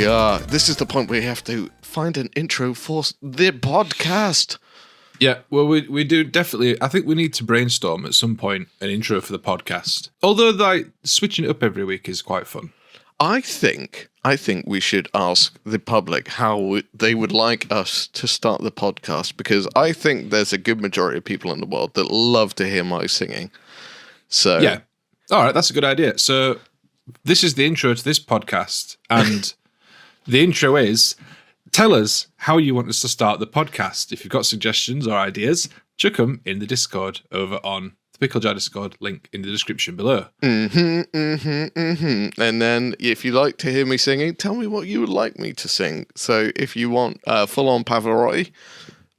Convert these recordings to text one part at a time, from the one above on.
we are. This is the point where you have to find an intro for the podcast. Yeah, well, we do definitely. I think we need to brainstorm at some point an intro for the podcast. Although, like, switching it up every week is quite fun. I think we should ask the public how they would like us to start the podcast, because I think there's a good majority of people in the world that love to hear my singing. So yeah, all right, that's a good idea. So this is the intro to this podcast, and the intro is: tell us how you want us to start the podcast. If you've got suggestions or ideas, chuck them in the Discord over on the Pickle Jar Discord, link in the description below. And then if you like to hear me singing, tell me what you would like me to sing. So if you want full-on Pavarotti,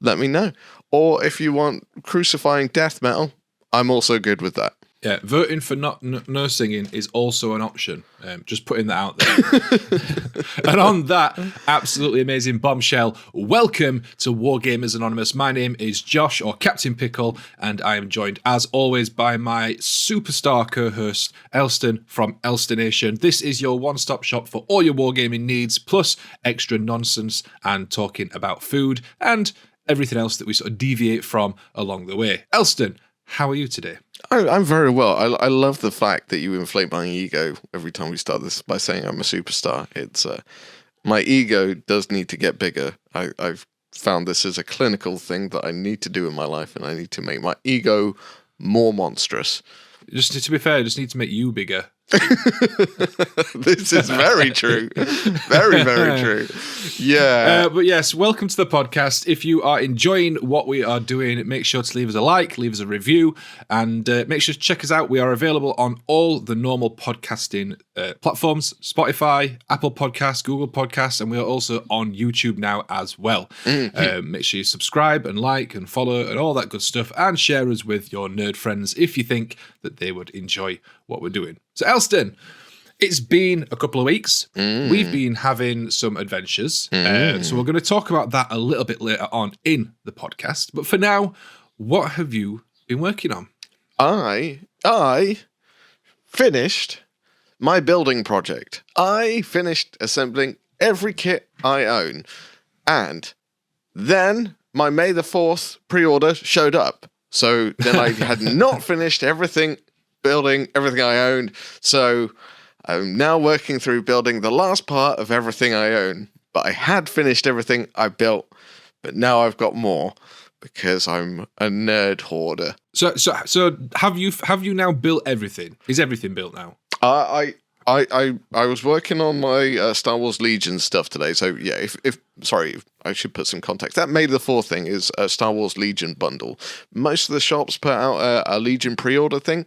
let me know. Or if you want crucifying death metal, I'm also good with that. Yeah, voting for no singing is also an option. Just putting that out there. And on that absolutely amazing bombshell, welcome to Wargamers Anonymous. My name is Josh, or Captain Pickle, and I am joined, as always, by my superstar co-host, Elston from Elstonation. This is your one-stop shop for all your wargaming needs, plus extra nonsense and talking about food and everything else that we sort of deviate from along the way. Elston, how are you today? I'm very well. I love the fact that you inflate my ego every time we start this by saying I'm a superstar. It's my ego does need to get bigger. I've found this as a clinical thing that I need to do in my life, and I need to make my ego more monstrous. Just to be fair, I just need to make you bigger. This is very true. Very, very true. Yeah. But yes, welcome to the podcast. If you are enjoying what we are doing, make sure to leave us a like, leave us a review, and make sure to check us out. We are available on all the normal podcasting platforms: Spotify, Apple Podcasts, Google Podcasts, and we are also on YouTube now as well. Make sure you subscribe and like and follow and all that good stuff, and share us with your nerd friends if you think that they would enjoy what we're doing. So, Elston, it's been a couple of weeks. We've been having some adventures. So we're going to talk about that a little bit later on in the podcast. But for now, what have you been working on? I finished my building project. I finished assembling every kit I own. And then my May the 4th pre-order showed up. So then I had not finished building everything I owned. So I'm now working through building the last part of everything I own. But I had finished everything I built, but now I've got more because I'm a nerd hoarder. So have you now built everything? Is everything built now? I was working on my Star Wars Legion stuff today. So yeah, if I should put some context. That May the 4th thing is a Star Wars Legion bundle. Most of the shops put out a Legion pre-order thing,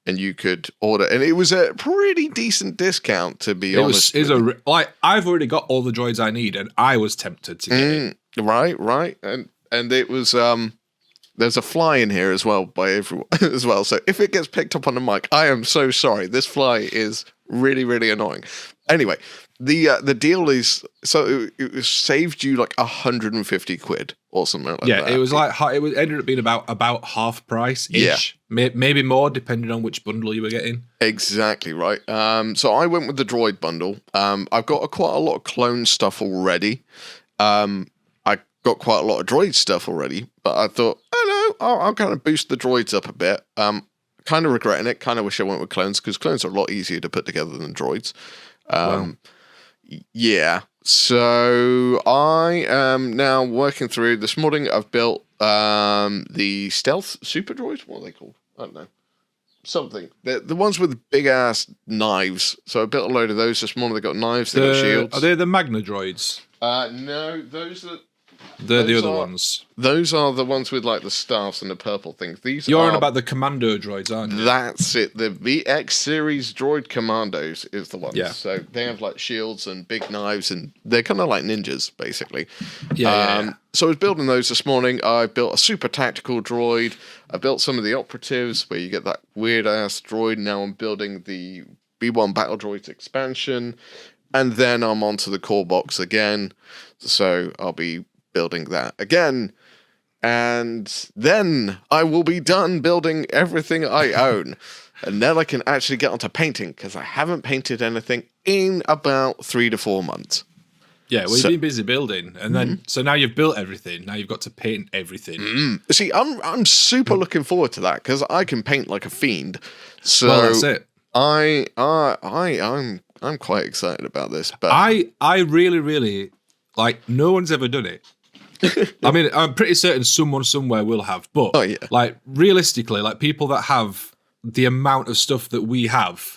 and you could order, and it was a pretty decent discount, to be honest. I've already got all the droids I need, and I was tempted to get it. Right, and it was there's a fly in here as well by everyone as well. So if it gets picked up on the mic, I am so sorry. This fly is really, really annoying. Anyway, the deal is, so it saved you like 150 quid or something like that. Yeah, it was ended up being about half price ish. Yeah. Maybe more depending on which bundle you were getting. Exactly right. So I went with the droid bundle. I've got quite a lot of clone stuff already. I got quite a lot of droid stuff already, but I thought, I'll kind of boost the droids up a bit. Kind of regretting it. Kind of wish I went with clones, because clones are a lot easier to put together than droids. Yeah. So I am now working through this morning. I've built the stealth super droids. What are they called? I don't know. Something. They're the ones with big ass knives. So I built a load of those this morning. They got knives. They got shields. Are they the Magna droids? No, those are. They're the other ones. Those are the ones with like the staffs and the purple things. You're on about the commando droids, aren't you? That's it. The VX series droid commandos is the ones. Yeah. So they have like shields and big knives, and they're kind of like ninjas, basically. Yeah. So I was building those this morning. I built a super tactical droid. I built some of the operatives where you get that weird ass droid. Now I'm building the B1 Battle Droids expansion, and then I'm onto the core box again. So I'll be building that again, and then I will be done building everything I own, and then I can actually get onto painting, because I haven't painted anything in about 3 to 4 months. Yeah, well, you've been busy building, and then so now you've built everything. Now you've got to paint everything. See, I'm super looking forward to that because I can paint like a fiend. So Well, that's it. I'm quite excited about this. But I really, really like. No one's ever done it. I mean, I'm pretty certain someone somewhere will have, but like realistically, like people that have the amount of stuff that we have,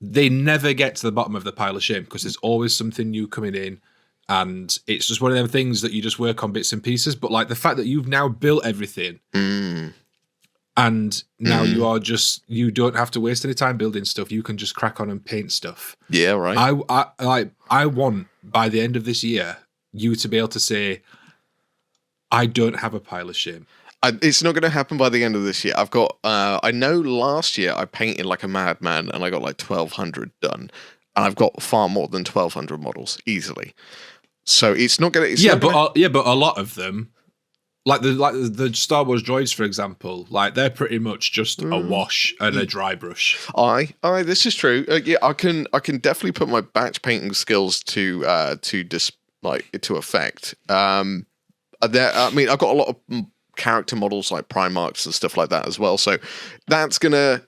they never get to the bottom of the pile of shame because there's always something new coming in. And it's just one of them things that you just work on bits and pieces. But like the fact that you've now built everything and now you don't have to waste any time building stuff. You can just crack on and paint stuff. Yeah, right. I want by the end of this year, you to be able to say, I don't have a pile of shame. It's not going to happen by the end of this year. I've got, I know last year I painted like a madman and I got like 1,200 done. And I've got far more than 1,200 models easily. So it's not going to. But a lot of them, like the Star Wars droids, for example, like they're pretty much just a wash and a dry brush. This is true. Yeah, I can definitely put my batch painting skills to effect. I mean, I've got a lot of character models like Primarchs and stuff like that as well. So that's gonna.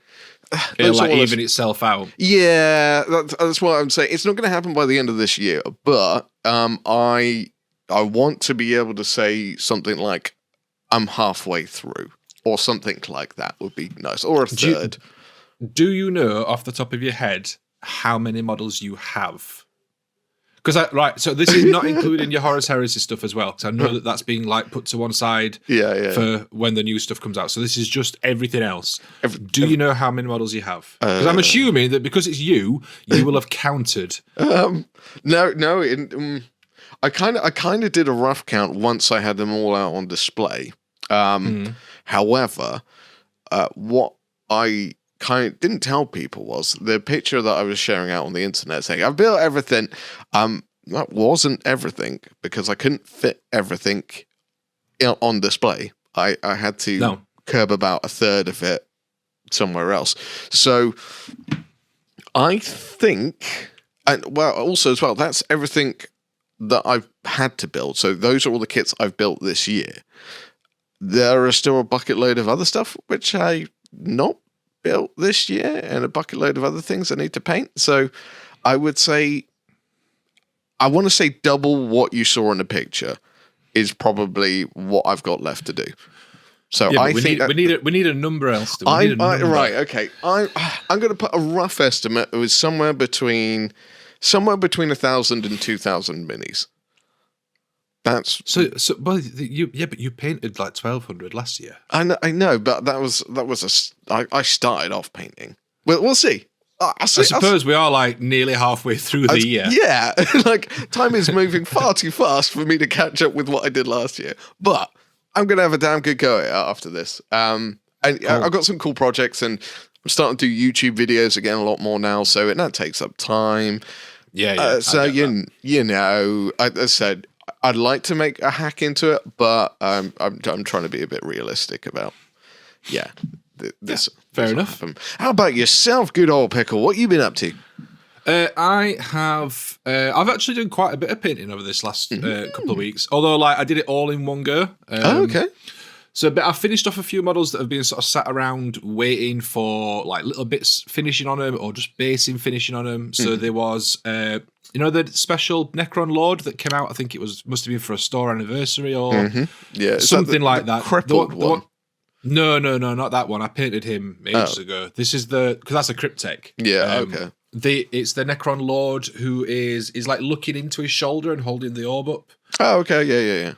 It'll like even itself out. Yeah, that's what I'm saying. It's not going to happen by the end of this year, but I want to be able to say something like I'm halfway through, or something like that would be nice, or a third. Do you know off the top of your head how many models you have? Because so this is not including your Horus Heresy stuff as well. Because I know that's being like put to one side for when the new stuff comes out. So this is just everything else. Do you know how many models you have? Because I'm assuming that because it's you will have counted. No. I kind of did a rough count once I had them all out on display. However, what I kind of didn't tell people was the picture that I was sharing out on the internet saying I've built everything. That wasn't everything because I couldn't fit everything on display. I had to curb about a third of it somewhere else. So I think, and well, also as well, that's everything that I've had to build. So those are all the kits I've built this year. There are still a bucket load of other stuff which I not built this year and a bucket load of other things I need to paint. So I would say, I want to say double what you saw in the picture is probably what I've got left to do. So I think we need a number else. Right, okay. I'm going to put a rough estimate. It was somewhere between 1,000 and 2,000 minis. That's but you painted like 1,200 last year. I know, but I started off painting. We'll see. I suppose we are like nearly halfway through the year. Yeah, like time is moving far too fast for me to catch up with what I did last year. But I'm gonna have a damn good go at it after this. And cool. I've got some cool projects, and I'm starting to do YouTube videos again a lot more now. So that takes up time. Yeah. So you know, I said. I'd like to make a hack into it, but I'm trying to be a bit realistic about, this. Fair enough. How about yourself, good old Pickle? What you been up to? I have. I've actually done quite a bit of painting over this last couple of weeks. Although, like, I did it all in one go. Okay. So, but I finished off a few models that have been sort of sat around waiting for like little bits finishing on them or just basing finishing on them. So there was. The special Necron Lord that came out, I think it must have been for a store anniversary or something like that. Crippled one. No, not that one. I painted him ages ago. This is because that's a Cryptek. Yeah, okay. It's the Necron Lord who is like looking into his shoulder and holding the orb up. Oh, okay, yeah.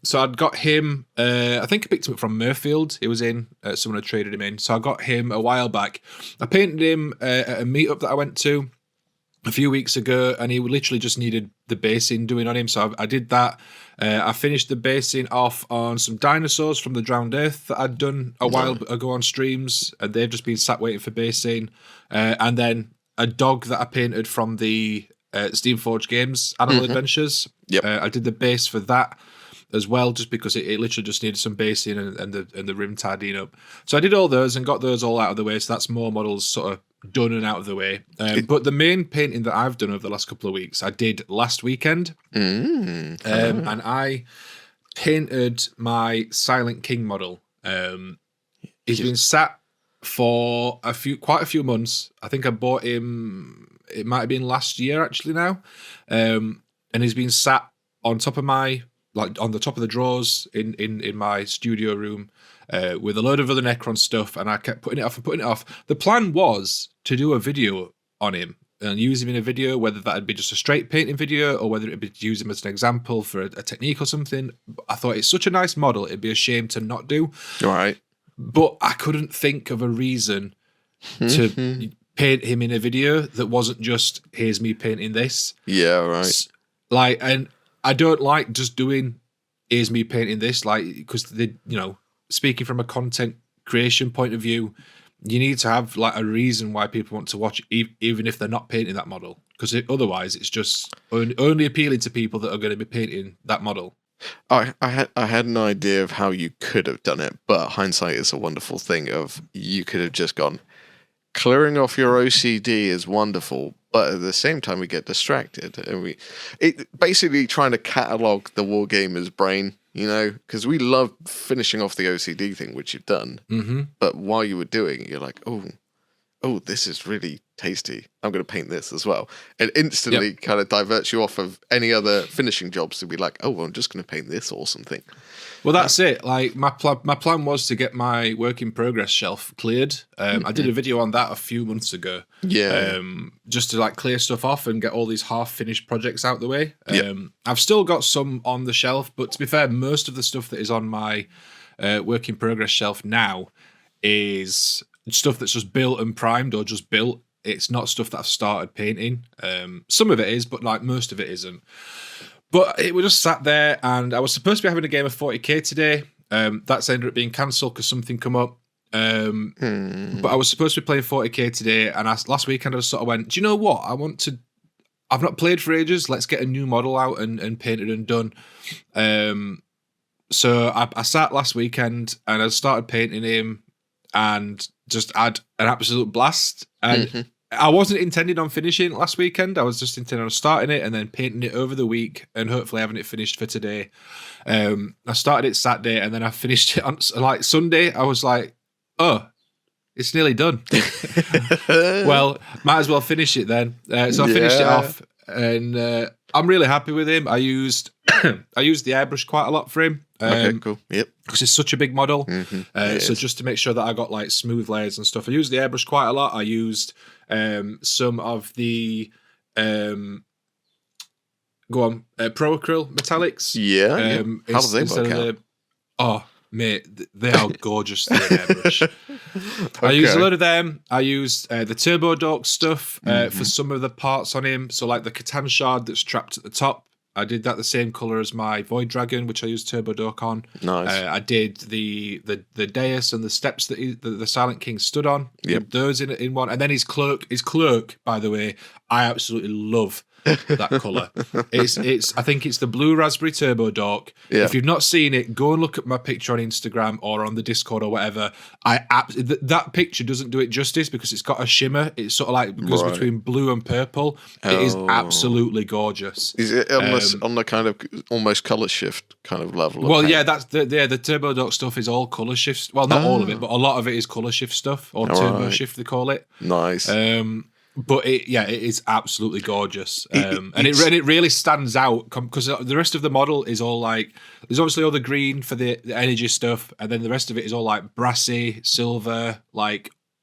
So I'd got him. I think I picked him up from Murfield. He was in. Someone had traded him in. So I got him a while back. I painted him at a meetup that I went to a few weeks ago, and he literally just needed the basing doing on him. So I did that. I finished the basing off on some dinosaurs from the Drowned Earth that I'd done a while ago on streams, and they've just been sat waiting for basing. And then a dog that I painted from the Steamforged Games Animal Adventures. Yep. I did the base for that as well, just because it literally just needed some basing and the rim tidying up. So I did all those and got those all out of the way. So that's more models sort of done and out of the way. But the main painting that I've done over the last couple of weeks, I did last weekend. And I painted my Silent King model. He's been sat for quite a few months. I think I bought him, it might have been last year actually now. And he's been sat on top of on the top of the drawers in my studio room with a load of other Necron stuff, and I kept putting it off. The plan was to do a video on him and use him in a video, whether that'd be just a straight painting video or whether it'd be to use him as an example for a technique or something. I thought it's such a nice model, it'd be a shame to not do. All right. But I couldn't think of a reason to paint him in a video that wasn't just, here's me painting this. Yeah, right. And I don't like just doing, here's me painting this, because speaking from a content creation point of view, you need to have a reason why people want to watch, even if they're not painting that model, because otherwise it's just only appealing to people that are going to be painting that model. I had an idea of how you could have done it, but hindsight is a wonderful thing. You could have just gone, clearing off your OCD is wonderful, but at the same time we get distracted, and basically trying to catalog the Wargamers brain, because we love finishing off the OCD thing, which you've done. But while you were doing it, you're like, oh, this is really tasty. I'm going to paint this as well. And instantly kind of diverts you off of any other finishing jobs to be like, oh, well, I'm just going to paint this awesome thing. Well, that's it. My plan was to get my work in progress shelf cleared. I did a video on that a few months ago. Yeah. Just to clear stuff off and get all these half-finished projects out the way. I've still got some on the shelf, but to be fair, most of the stuff that is on my work in progress shelf now is stuff that's just built and primed or just built. It's not stuff that I've started painting. Some of it is, but most of it isn't. But it was just sat there, and I was supposed to be having a game of 40k today. That's ended up being cancelled because something come up. But I was supposed to be playing 40k today, and last weekend I just sort of went, do you know what? I've not played for ages. Let's get a new model out and painted and done. So I sat last weekend and I started painting him and just had an absolute blast. And I wasn't intending on finishing it last weekend. I was just intending on starting it and then painting it over the week and hopefully having it finished for today. I started it Saturday and then I finished it on Sunday. I was like, oh, it's nearly done. Well, might as well finish it then. So I finished it off, and I'm really happy with him. I used the airbrush quite a lot for him. Okay, cool. Yep. Because it's such a big model. So just to make sure that I got smooth layers and stuff, I used the airbrush quite a lot. I used some of the Pro Acryl metallics. Yeah. How do they work out? Mate, they are gorgeous. The airbrush. Okay. I used a load of them. I used the Turbo Dork stuff for some of the parts on him. So the Catan shard that's trapped at the top, I did that the same colour as my Void Dragon, which I used Turbo Dork on. Nice. I did the dais and the steps that the Silent King stood on. Yep. Those in one. And then his cloak, by the way, I absolutely love that colour. I think it's the blue raspberry Turbo Dork. Yeah. If you've not seen it, go and look at my picture on Instagram or on the Discord or whatever. That picture doesn't do it justice because it's got a shimmer. It's sort of goes between blue and purple. It is absolutely gorgeous. Is it on the kind of almost colour shift kind of level? Well, yeah, that's the Turbo Dork stuff is all colour shifts. Well, not all of it, but a lot of it is colour shift stuff or turbo shift they call it. Nice. But it is absolutely gorgeous, and it really stands out because the rest of the model is all there's obviously all the green for the energy stuff, and then the rest of it is all brassy, silver,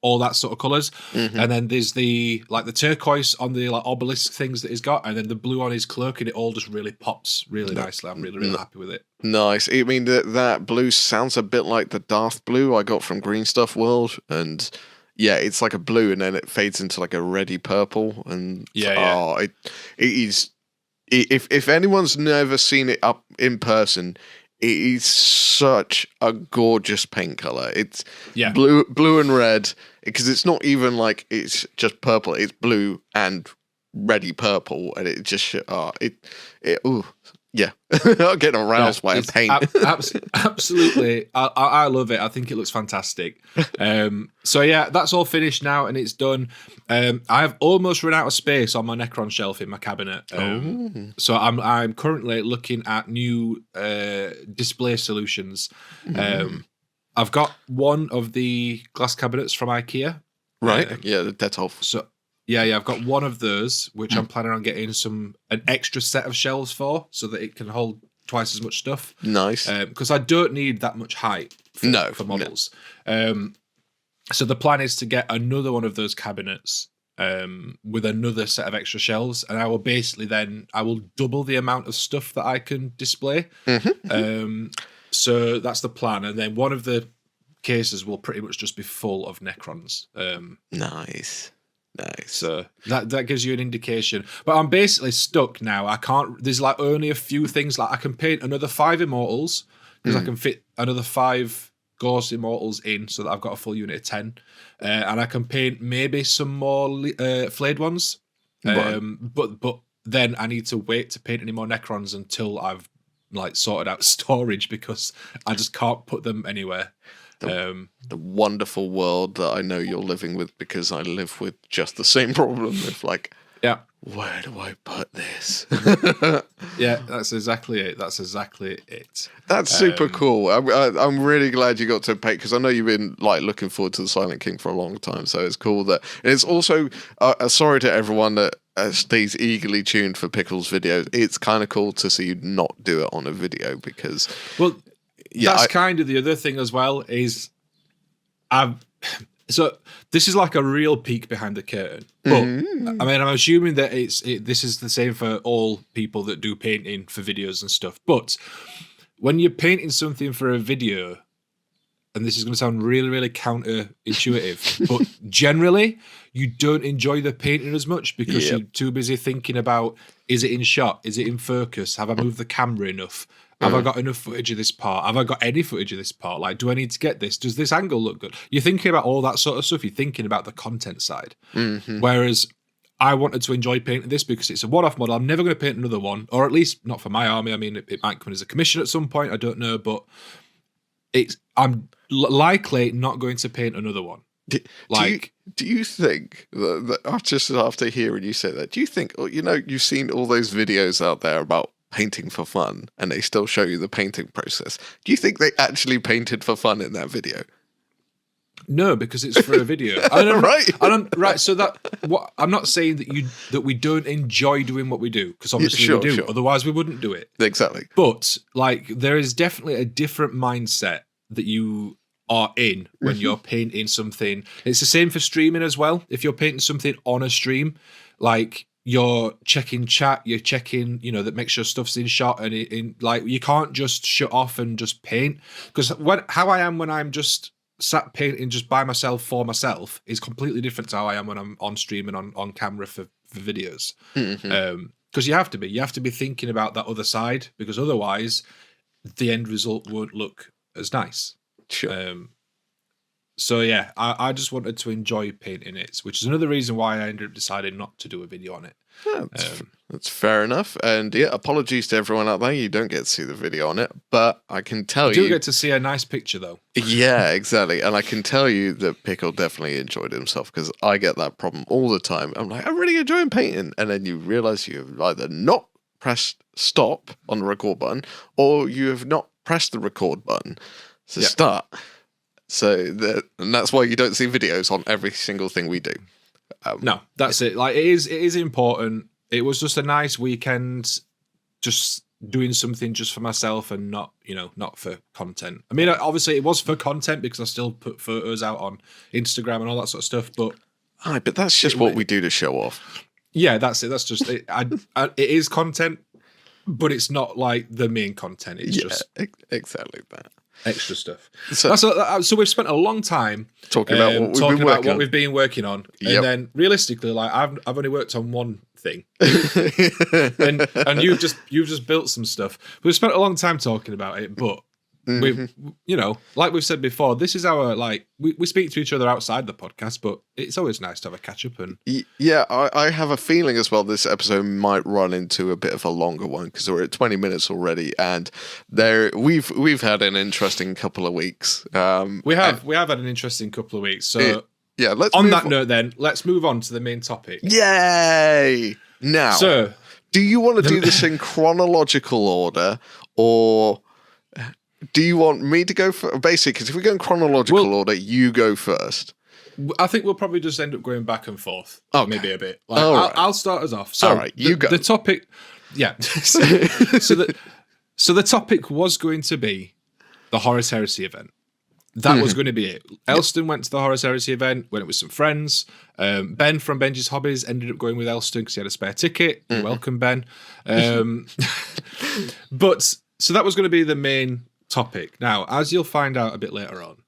all that sort of colours, and then there's the turquoise on the obelisk things that he's got, and then the blue on his cloak, and it all just really pops really nicely. I'm really happy with it. Nice. I mean that blue sounds a bit like the Darth blue I got from Green Stuff World, and. Yeah, it's like a blue, and then it fades into a reddy purple, and it is. If anyone's never seen it up in person, it is such a gorgeous paint color. It's blue and red because it's not even it's just purple. It's blue and reddy purple, and it just Yeah, I'm getting aroused by a It's paint. Absolutely, I love it. I think it looks fantastic. So yeah, that's all finished now, and it's done. I have almost run out of space on my Necron shelf in my cabinet. So I'm currently looking at new display solutions. I've got one of the glass cabinets from IKEA. Right, yeah, the Detolf. So yeah, I've got one of those, which I'm planning on getting an extra set of shelves for, so that it can hold twice as much stuff. Nice. Because I don't need that much height for models. No. So the plan is to get another one of those cabinets with another set of extra shelves, and I will basically double the amount of stuff that I can display. So that's the plan, and then one of the cases will pretty much just be full of Necrons. Nice. So that gives you an indication. But I'm basically stuck now. I can't. There's like only a few things. Like I can paint another 5 Immortals because I can fit another 5 Ghost Immortals in, so that I've got a full unit of 10. And I can paint maybe some more flayed ones. But then I need to wait to paint any more Necrons until I've like sorted out storage, because I just can't put them anywhere. The wonderful world that I know you're living with, because I live with just the same problem of like, where do I put this? Yeah, that's exactly it. That's super cool. I'm really glad you got to paint, because I know you've been like looking forward to the Silent King for a long time. So it's cool that it's also sorry to everyone that stays eagerly tuned for Pickle's videos. It's kind of cool to see you not do it on a video, because that's kind of the other thing as well. Is so this is like a real peek behind the curtain. But I mean, I'm assuming that this is the same for all people that do painting for videos and stuff. But when you're painting something for a video, and this is going to sound really, really counterintuitive, but generally you don't enjoy the painting as much because you're too busy thinking about, is it in shot? Is it in focus? Have I moved the camera enough? Have I got enough footage of this part? Have I got any footage of this part? Like, do I need to get this? Does this angle look good? You're thinking about all that sort of stuff. You're thinking about the content side. Whereas I wanted to enjoy painting this because it's a one-off model. I'm never going to paint another one, or at least not for my army. I mean, it might come as a commission at some point. I don't know, but I'm likely not going to paint another one. Do you think that just after hearing you say that, do you think, you've seen all those videos out there about painting for fun, and they still show you the painting process? Do you think they actually painted for fun in that video? No, because it's for a video. Right. So I'm not saying that we don't enjoy doing what we do, because obviously we do. Sure. Otherwise, we wouldn't do it. Exactly. But like, there is definitely a different mindset that you are in when you're painting something. It's the same for streaming as well. If you're painting something on a stream, like, you're checking chat, you're checking, that make sure stuff's in shot, and like, you can't just shut off and just paint, because how I am when I'm just sat painting just by myself for myself is completely different to how I am when I'm on stream and on camera for videos. Because you have to be thinking about that other side, because otherwise the end result won't look as nice. Sure. So yeah, I just wanted to enjoy painting it, which is another reason why I ended up deciding not to do a video on it. Yeah, that's fair enough. And yeah, apologies to everyone out there. You don't get to see the video on it, but I can tell you... You do get to see a nice picture, though. Yeah, exactly. And I can tell you that Pickle definitely enjoyed himself, because I get that problem all the time. I'm like, I'm really enjoying painting. And then you realise you've either not pressed stop on the record button, or you have not pressed the record button to start. So and that's why you don't see videos on every single thing we do. No, that's it. Like, it is important. It was just a nice weekend, just doing something just for myself, and not for content. I mean, obviously it was for content, because I still put photos out on Instagram and all that sort of stuff. But but that's just what we do to show off. Yeah, that's it. That's just it. It is content, but it's not like the main content. It's just exactly that. Extra stuff. So we've spent a long time talking about what we've been working on, and then realistically, like, I've only worked on one thing, and you've just built some stuff. We've spent a long time talking about it, but we, you know, like we've said before, this is our, like, we speak to each other outside the podcast, but it's always nice to have a catch up. And yeah, I have a feeling as well this episode might run into a bit of a longer one because we're at 20 minutes already, and we've had an interesting couple of weeks. We have had an interesting couple of weeks. So yeah, note, then let's move on to the main topic. Yay! Now, so do you want to do this in chronological order, or do you want me to go first? Basically, because if we go in chronological order, you go first. I think we'll probably just end up going back and forth. Okay. Maybe a bit. Like, right. I'll start us off. So, all right, you go. The topic, yeah. so the topic was going to be the Horus Heresy event. That was going to be it. Elston went to the Horus Heresy event, went with some friends. Ben from Benji's Hobbies ended up going with Elston because he had a spare ticket. You're welcome, Ben. But so that was going to be the main topic. Now, as you'll find out a bit later on,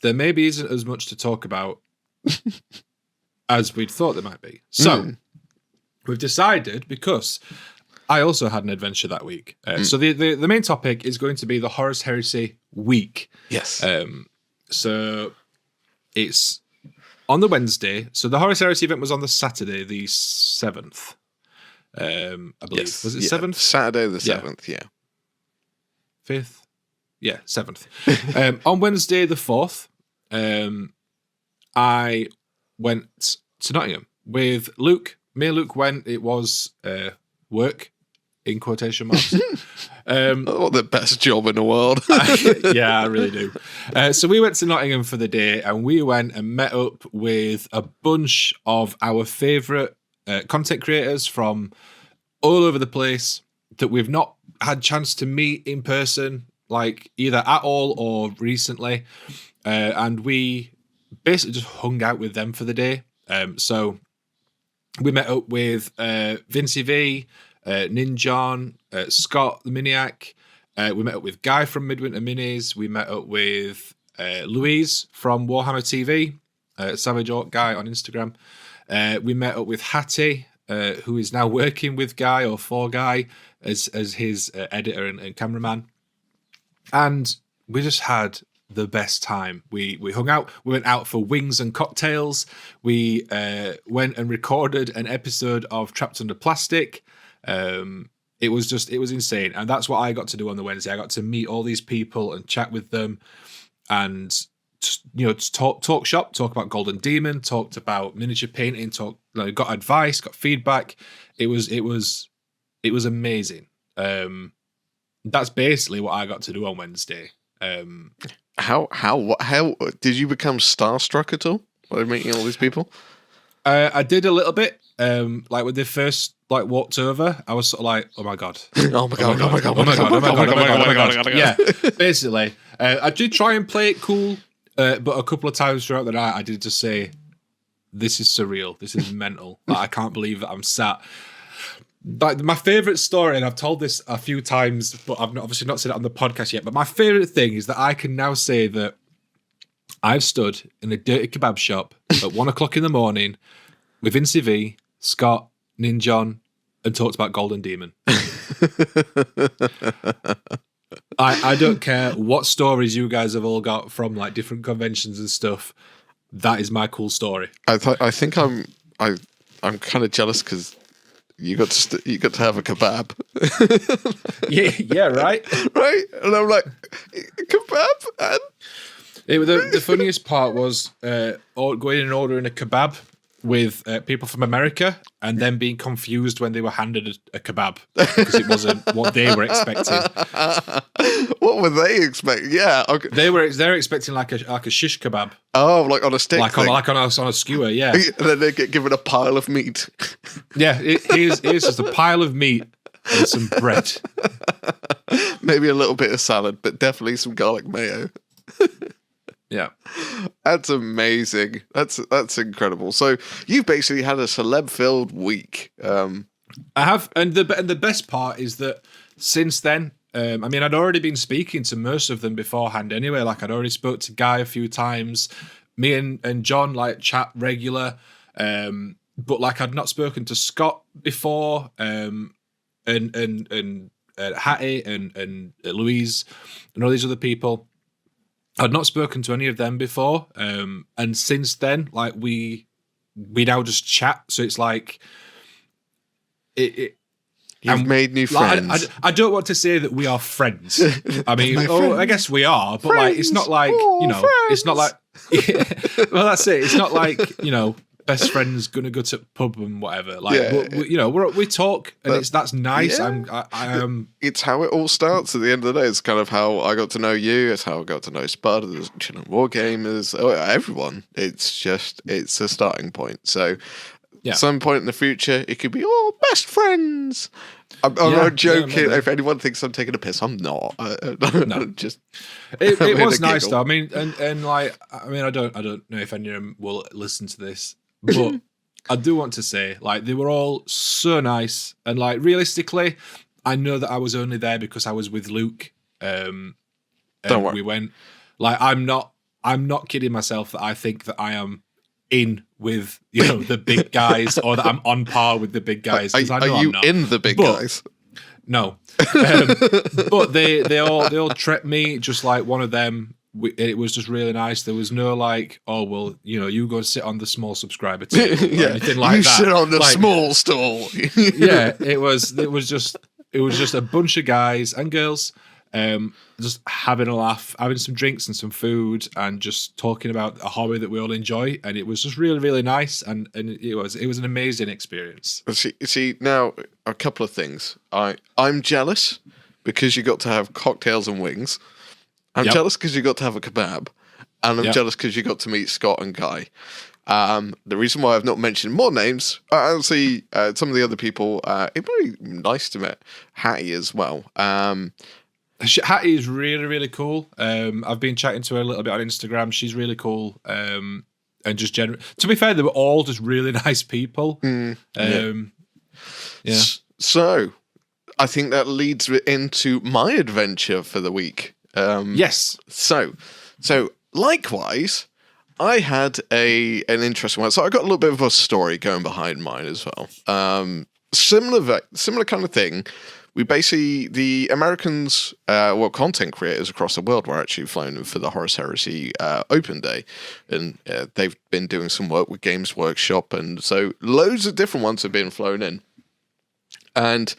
there maybe isn't as much to talk about as we'd thought there might be. So we've decided, because I also had an adventure that week. So the main topic is going to be the Horus Heresy week. Yes. So it's on the Wednesday. So the Horus Heresy event was on the Saturday, the 7th. I believe. Yes. Was it 7th? Saturday the 7th, yeah. 5th? Yeah, 7th. On Wednesday the 4th, I went to Nottingham with Luke. Me and Luke went. It was work, in quotation marks. The best job in the world. Yeah, I really do. So we went to Nottingham for the day, and we went and met up with a bunch of our favourite content creators from all over the place that we've not had chance to meet in person, like either at all or recently. And we basically just hung out with them for the day. So we met up with Vincey V, Ninjon, Scott the Miniac. We met up with Guy from Midwinter Minis. We met up with Louise from Warhammer TV, Savage Orc Guy on Instagram. We met up with Hattie, who is now working with Guy or for Guy as his editor and cameraman. And we just had the best time. We hung out. We went out for wings and cocktails. We went and recorded an episode of Trapped Under Plastic. It was insane. And that's what I got to do on the Wednesday. I got to meet all these people and chat with them and, just talk shop, talk about Golden Demon, talked about miniature painting, got advice, got feedback. It was amazing. That's basically what I got to do on Wednesday. How did you become starstruck at all by meeting all these people? I did a little bit. Like when they first walked over, I was sort of like, oh my god. Yeah, basically. I did try and play it cool, but a couple of times throughout the night I did just say, this is surreal, this is mental. Like, I can't believe that I'm sat. Like, my favourite story, and I've told this a few times, but I've obviously not said it on the podcast yet, but my favourite thing is that I can now say that I've stood in a dirty kebab shop at 1 o'clock in the morning with Vincey V, Scott, Ninjon, and talked about Golden Demon. I don't care what stories you guys have all got from like different conventions and stuff. That is my cool story. I think I'm kind of jealous because you got to have a kebab. yeah, right. And I'm like, kebab, and the funniest part was going and ordering a kebab with people from America and then being confused when they were handed a kebab because it wasn't what they were expecting. What were they expecting? Yeah, okay. They're expecting like a shish kebab. Oh, like on a stick, like on a skewer. Yeah, and then they get given a pile of meat. Yeah, here's just a pile of meat and some bread. Maybe a little bit of salad, but definitely some garlic mayo. Yeah, that's amazing. That's incredible. So you've basically had a celeb-filled week. I have, and the best part is that since then, I mean, I'd already been speaking to most of them beforehand anyway. Like, I'd already spoke to Guy a few times. Me and John like chat regular, but like I'd not spoken to Scott before, and Hattie and Louise and all these other people. I'd not spoken to any of them before, and since then, like we now just chat. So it's like You've made new friends. I don't want to say that we are friends. I mean, I guess we are, but like it's not like it's not like well, that's it. It's not like best friends gonna go to the pub and whatever. Like we talk and that's nice. Yeah. It's how it all starts at the end of the day. It's kind of how I got to know you. It's how I got to know Sparta, the Wargamers, everyone. It's a starting point. So at some point in the future, it could be best friends. I'm not joking. If anyone thinks I'm taking a piss, I'm not. No. Just it was nice though. I mean, and like I don't know if any of them will listen to this. But I do want to say, like, they were all so nice, and like realistically, I know that I was only there because I was with Luke. Don't worry. We went. Like, I'm not kidding myself that I think that I am in with the big guys, or that I'm on par with the big guys. Are you I'm not. in the big guys? No, but they all treated me just like one of them. It was just really nice. There was no like, oh well, you go sit on the small subscriber table or anything like that. You sit on the small stall. Yeah, it was just a bunch of guys and girls, just having a laugh, having some drinks and some food, and just talking about a hobby that we all enjoy. And it was just really, really nice, and it was an amazing experience. See now a couple of things. I'm jealous because you got to have cocktails and wings. I'm jealous because you got to have a kebab, and I'm jealous because you got to meet Scott and Guy. The reason why I've not mentioned more names, I'll see some of the other people. It'd be nice to meet Hattie as well. Hattie is really, really cool. I've been chatting to her a little bit on Instagram. She's really cool. And just generally, to be fair, they were all just really nice people. So, I think that leads into my adventure for the week. Yes. So likewise, I had an interesting one. So I got a little bit of a story going behind mine as well. Similar kind of thing. We basically, the Americans, content creators across the world were actually flown in for the Horus Heresy Open Day, and they've been doing some work with Games Workshop, and so loads of different ones have been flown in, and.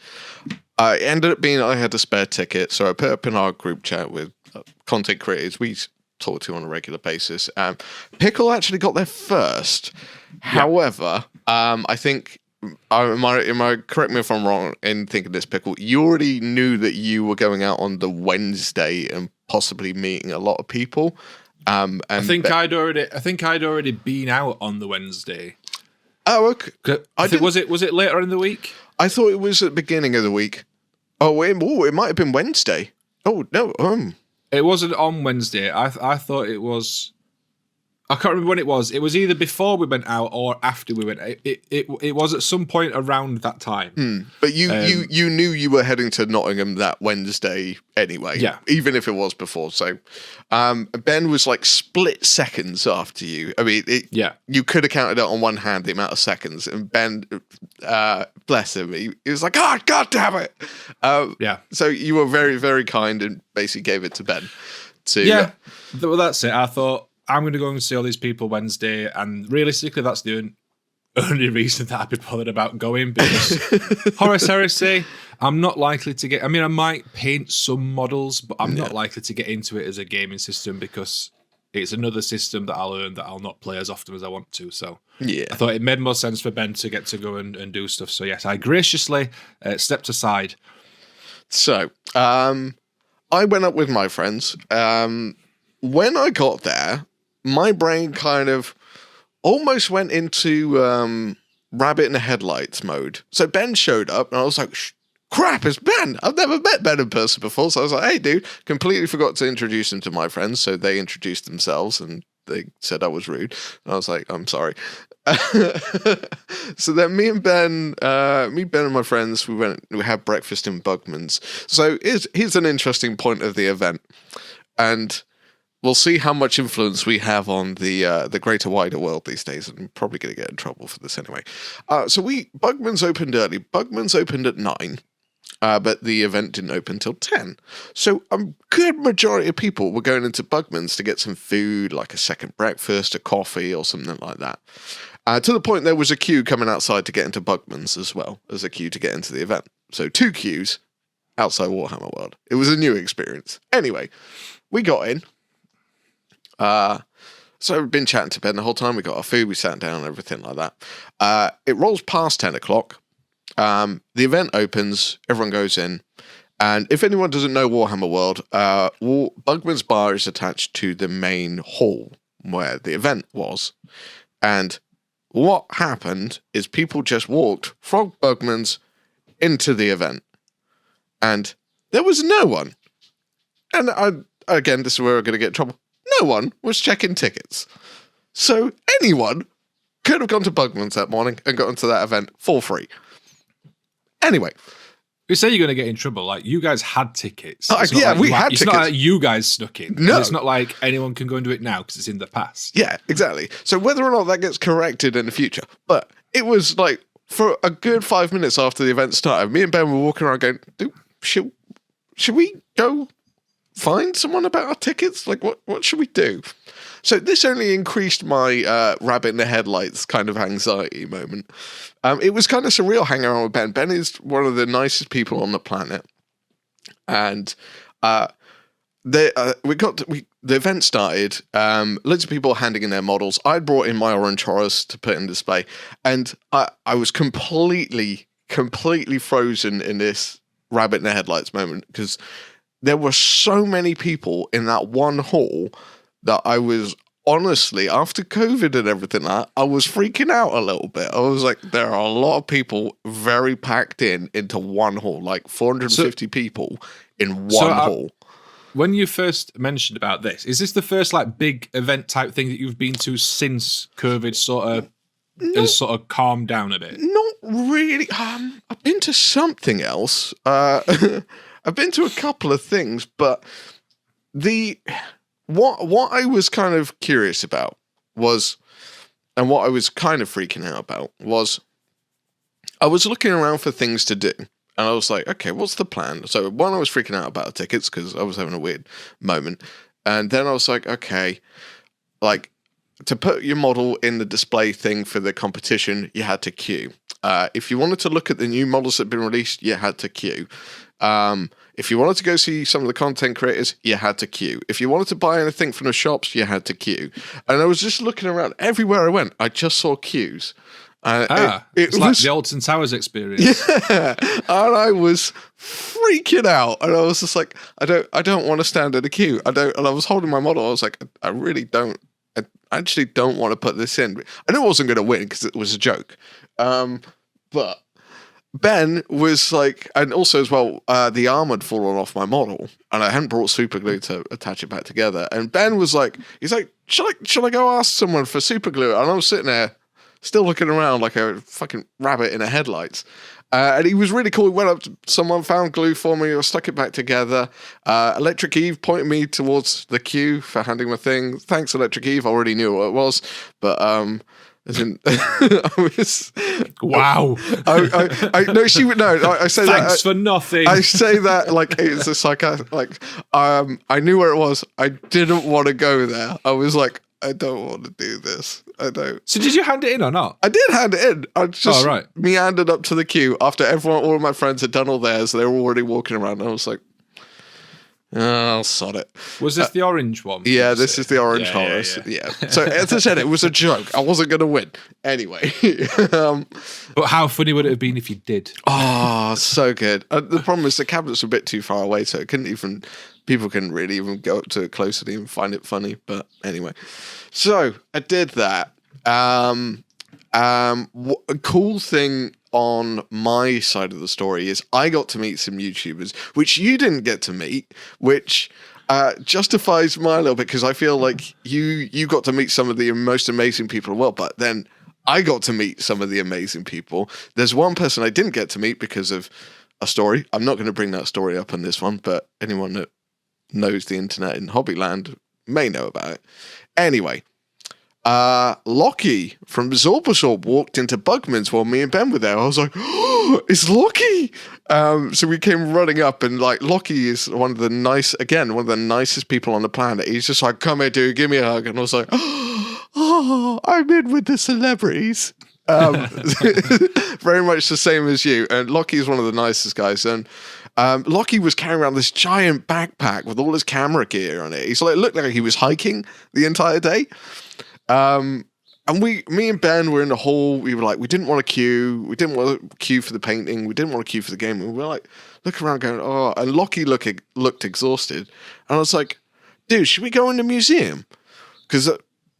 It ended up being I had a spare ticket, so I put up in our group chat with content creators we talk to on a regular basis. Pickle actually got there first. However, I think, am I correct me if I'm wrong in thinking this, Pickle, you already knew that you were going out on the Wednesday and possibly meeting a lot of people. And I think I'd already been out on the Wednesday. Oh, okay. Was it later in the week? I thought it was at the beginning of the week. Oh, it might have been Wednesday. Oh, no. It wasn't on Wednesday. I thought it was... I can't remember when it was. It was either before we went out or after we went. It was at some point around that time. But you knew you were heading to Nottingham that Wednesday anyway. Yeah. Even if it was before. So Ben was like split seconds after you. I mean, you could have counted it on one hand the amount of seconds. And Ben, bless him, he was like, "Oh, God damn it!" So you were very, very kind and basically gave it to Ben. Well, that's it. I thought, I'm going to go and see all these people Wednesday, and realistically, that's the only reason that I'd be bothered about going, because Horus Heresy, I'm not likely to get... I mean, I might paint some models, but I'm not likely to get into it as a gaming system, because it's another system that I'll learn that I'll not play as often as I want to. So I thought it made more sense for Ben to get to go and do stuff. So yes, I graciously stepped aside. So I went up with my friends. When I got there, my brain kind of almost went into rabbit in the headlights mode. So Ben showed up, and I was like, crap, it's Ben. I've never met Ben in person before. So I was like, hey, dude, completely forgot to introduce him to my friends. So they introduced themselves, and they said I was rude. And I was like, I'm sorry. So then me and Ben and my friends, we had breakfast in Bugman's. So here's an interesting point of the event. And we'll see how much influence we have on the greater wider world these days. I'm probably going to get in trouble for this anyway. So Bugman's opened early. Bugman's opened at 9. but the event didn't open till 10. So a good majority of people were going into Bugman's to get some food, like a second breakfast, a coffee, or something like that. To the point there was a queue coming outside to get into Bugman's as well as a queue to get into the event. So 2 queues outside Warhammer World. It was a new experience. Anyway, we got in. So we've been chatting to Ben the whole time. We got our food, we sat down and everything like that. It rolls past 10 o'clock. The event opens, everyone goes in. And if anyone doesn't know Warhammer World, Bugman's Bar is attached to the main hall where the event was. And what happened is people just walked from Bugman's into the event. And there was no one. And again, this is where we're going to get in trouble. No one was checking tickets. So anyone could have gone to Bugman's that morning and got into that event for free. Anyway. You say you're going to get in trouble. Like, you guys had tickets. We had tickets. It's not like you guys snuck in. No. It's not like anyone can go and do it now because it's in the past. Yeah, exactly. So whether or not that gets corrected in the future. But it was like, for a good 5 minutes after the event started, me and Ben were walking around going, should we go find someone about our tickets? Like, what should we do? So this only increased my rabbit in the headlights kind of anxiety moment. It was kind of surreal hanging around with Ben. Ben is one of the nicest people on the planet. And the event started. Loads of people handing in their models. I'd brought in my orange Horus to put in display. And I was completely frozen in this rabbit in the headlights moment because there were so many people in that one hall that I was honestly, after COVID and everything like that, I was freaking out a little bit. I was like, there are a lot of people very packed into one hall, like 450 people in one hall. When you first mentioned about this, is this the first like big event type thing that you've been to since COVID has sort of calmed down a bit? Not really. I've been to something else. I've been to a couple of things, but what I was kind of curious about was, and what I was kind of freaking out about was, I was looking around for things to do, and I was like, okay, what's the plan? So one, I was freaking out about the tickets because I was having a weird moment, and then I was like, okay, like, to put your model in the display thing for the competition, you had to queue. If you wanted to look at the new models that had been released, you had to queue. If you wanted to go see some of the content creators, you had to queue. If you wanted to buy anything from the shops, you had to queue. And I was just looking around. Everywhere I went, I just saw queues. It's like the Alton Towers experience. Yeah, and I was freaking out. And I was just like, I don't want to stand in a queue. And I was holding my model. I was like, I really don't. I actually don't want to put this in. I knew I wasn't going to win because it was a joke. But Ben was like, and also as well, the arm had fallen off my model, and I hadn't brought super glue to attach it back together. And Ben was like, he's like, should I go ask someone for super glue? And I was sitting there, still looking around like a fucking rabbit in the headlights. And he was really cool. He went up to someone, found glue for me, I stuck it back together. Electric Eve pointed me towards the queue for handing my thing. Thanks, Electric Eve. I already knew what it was, but as in, I was. Wow. No, she would. No, I say that. Thanks for nothing. I say that like it's a sarcastic. Like, I knew where it was. I didn't want to go there. I was like, I don't want to do this. I don't. So did you hand it in or not? I did hand it in. I just meandered up to the queue after all of my friends had done all theirs. They were already walking around. And I was like, oh, sod it. Was this the orange one? Yeah, this is the orange Horus. Yeah. So as I said, it was a joke. I wasn't going to win. Anyway. But how funny would it have been if you did? Oh, so good. The problem is the cabinets were a bit too far away, so people couldn't really even go up to it close and even find it funny. But anyway. So I did that. A cool thing on my side of the story is I got to meet some YouTubers, which you didn't get to meet, which justifies my little bit because I feel like you got to meet some of the most amazing people in the world, but then I got to meet some of the amazing people. There's one person I didn't get to meet because of a story. I'm not going to bring that story up on this one, but anyone that knows the internet in Hobbyland may know about it. Anyway, Lockie from Zorbasorb walked into Bugman's while me and Ben were there. I was like, oh, oh, it's Lockie. So we came running up, and like Lockie is one of the nicest people on the planet. He's just like, come here, dude, give me a hug. And I was like, oh, I'm in with the celebrities. Very much the same as you. And Lockie is one of the nicest guys. And Lockie was carrying around this giant backpack with all his camera gear on it. He's like, it looked like he was hiking the entire day. And me and Ben were in the hall. We were like, we didn't want to queue. We didn't want to queue for the painting. We didn't want to queue for the game. And we were like, looking around going, oh. And Lockie looked exhausted. And I was like, dude, should we go in the museum? Because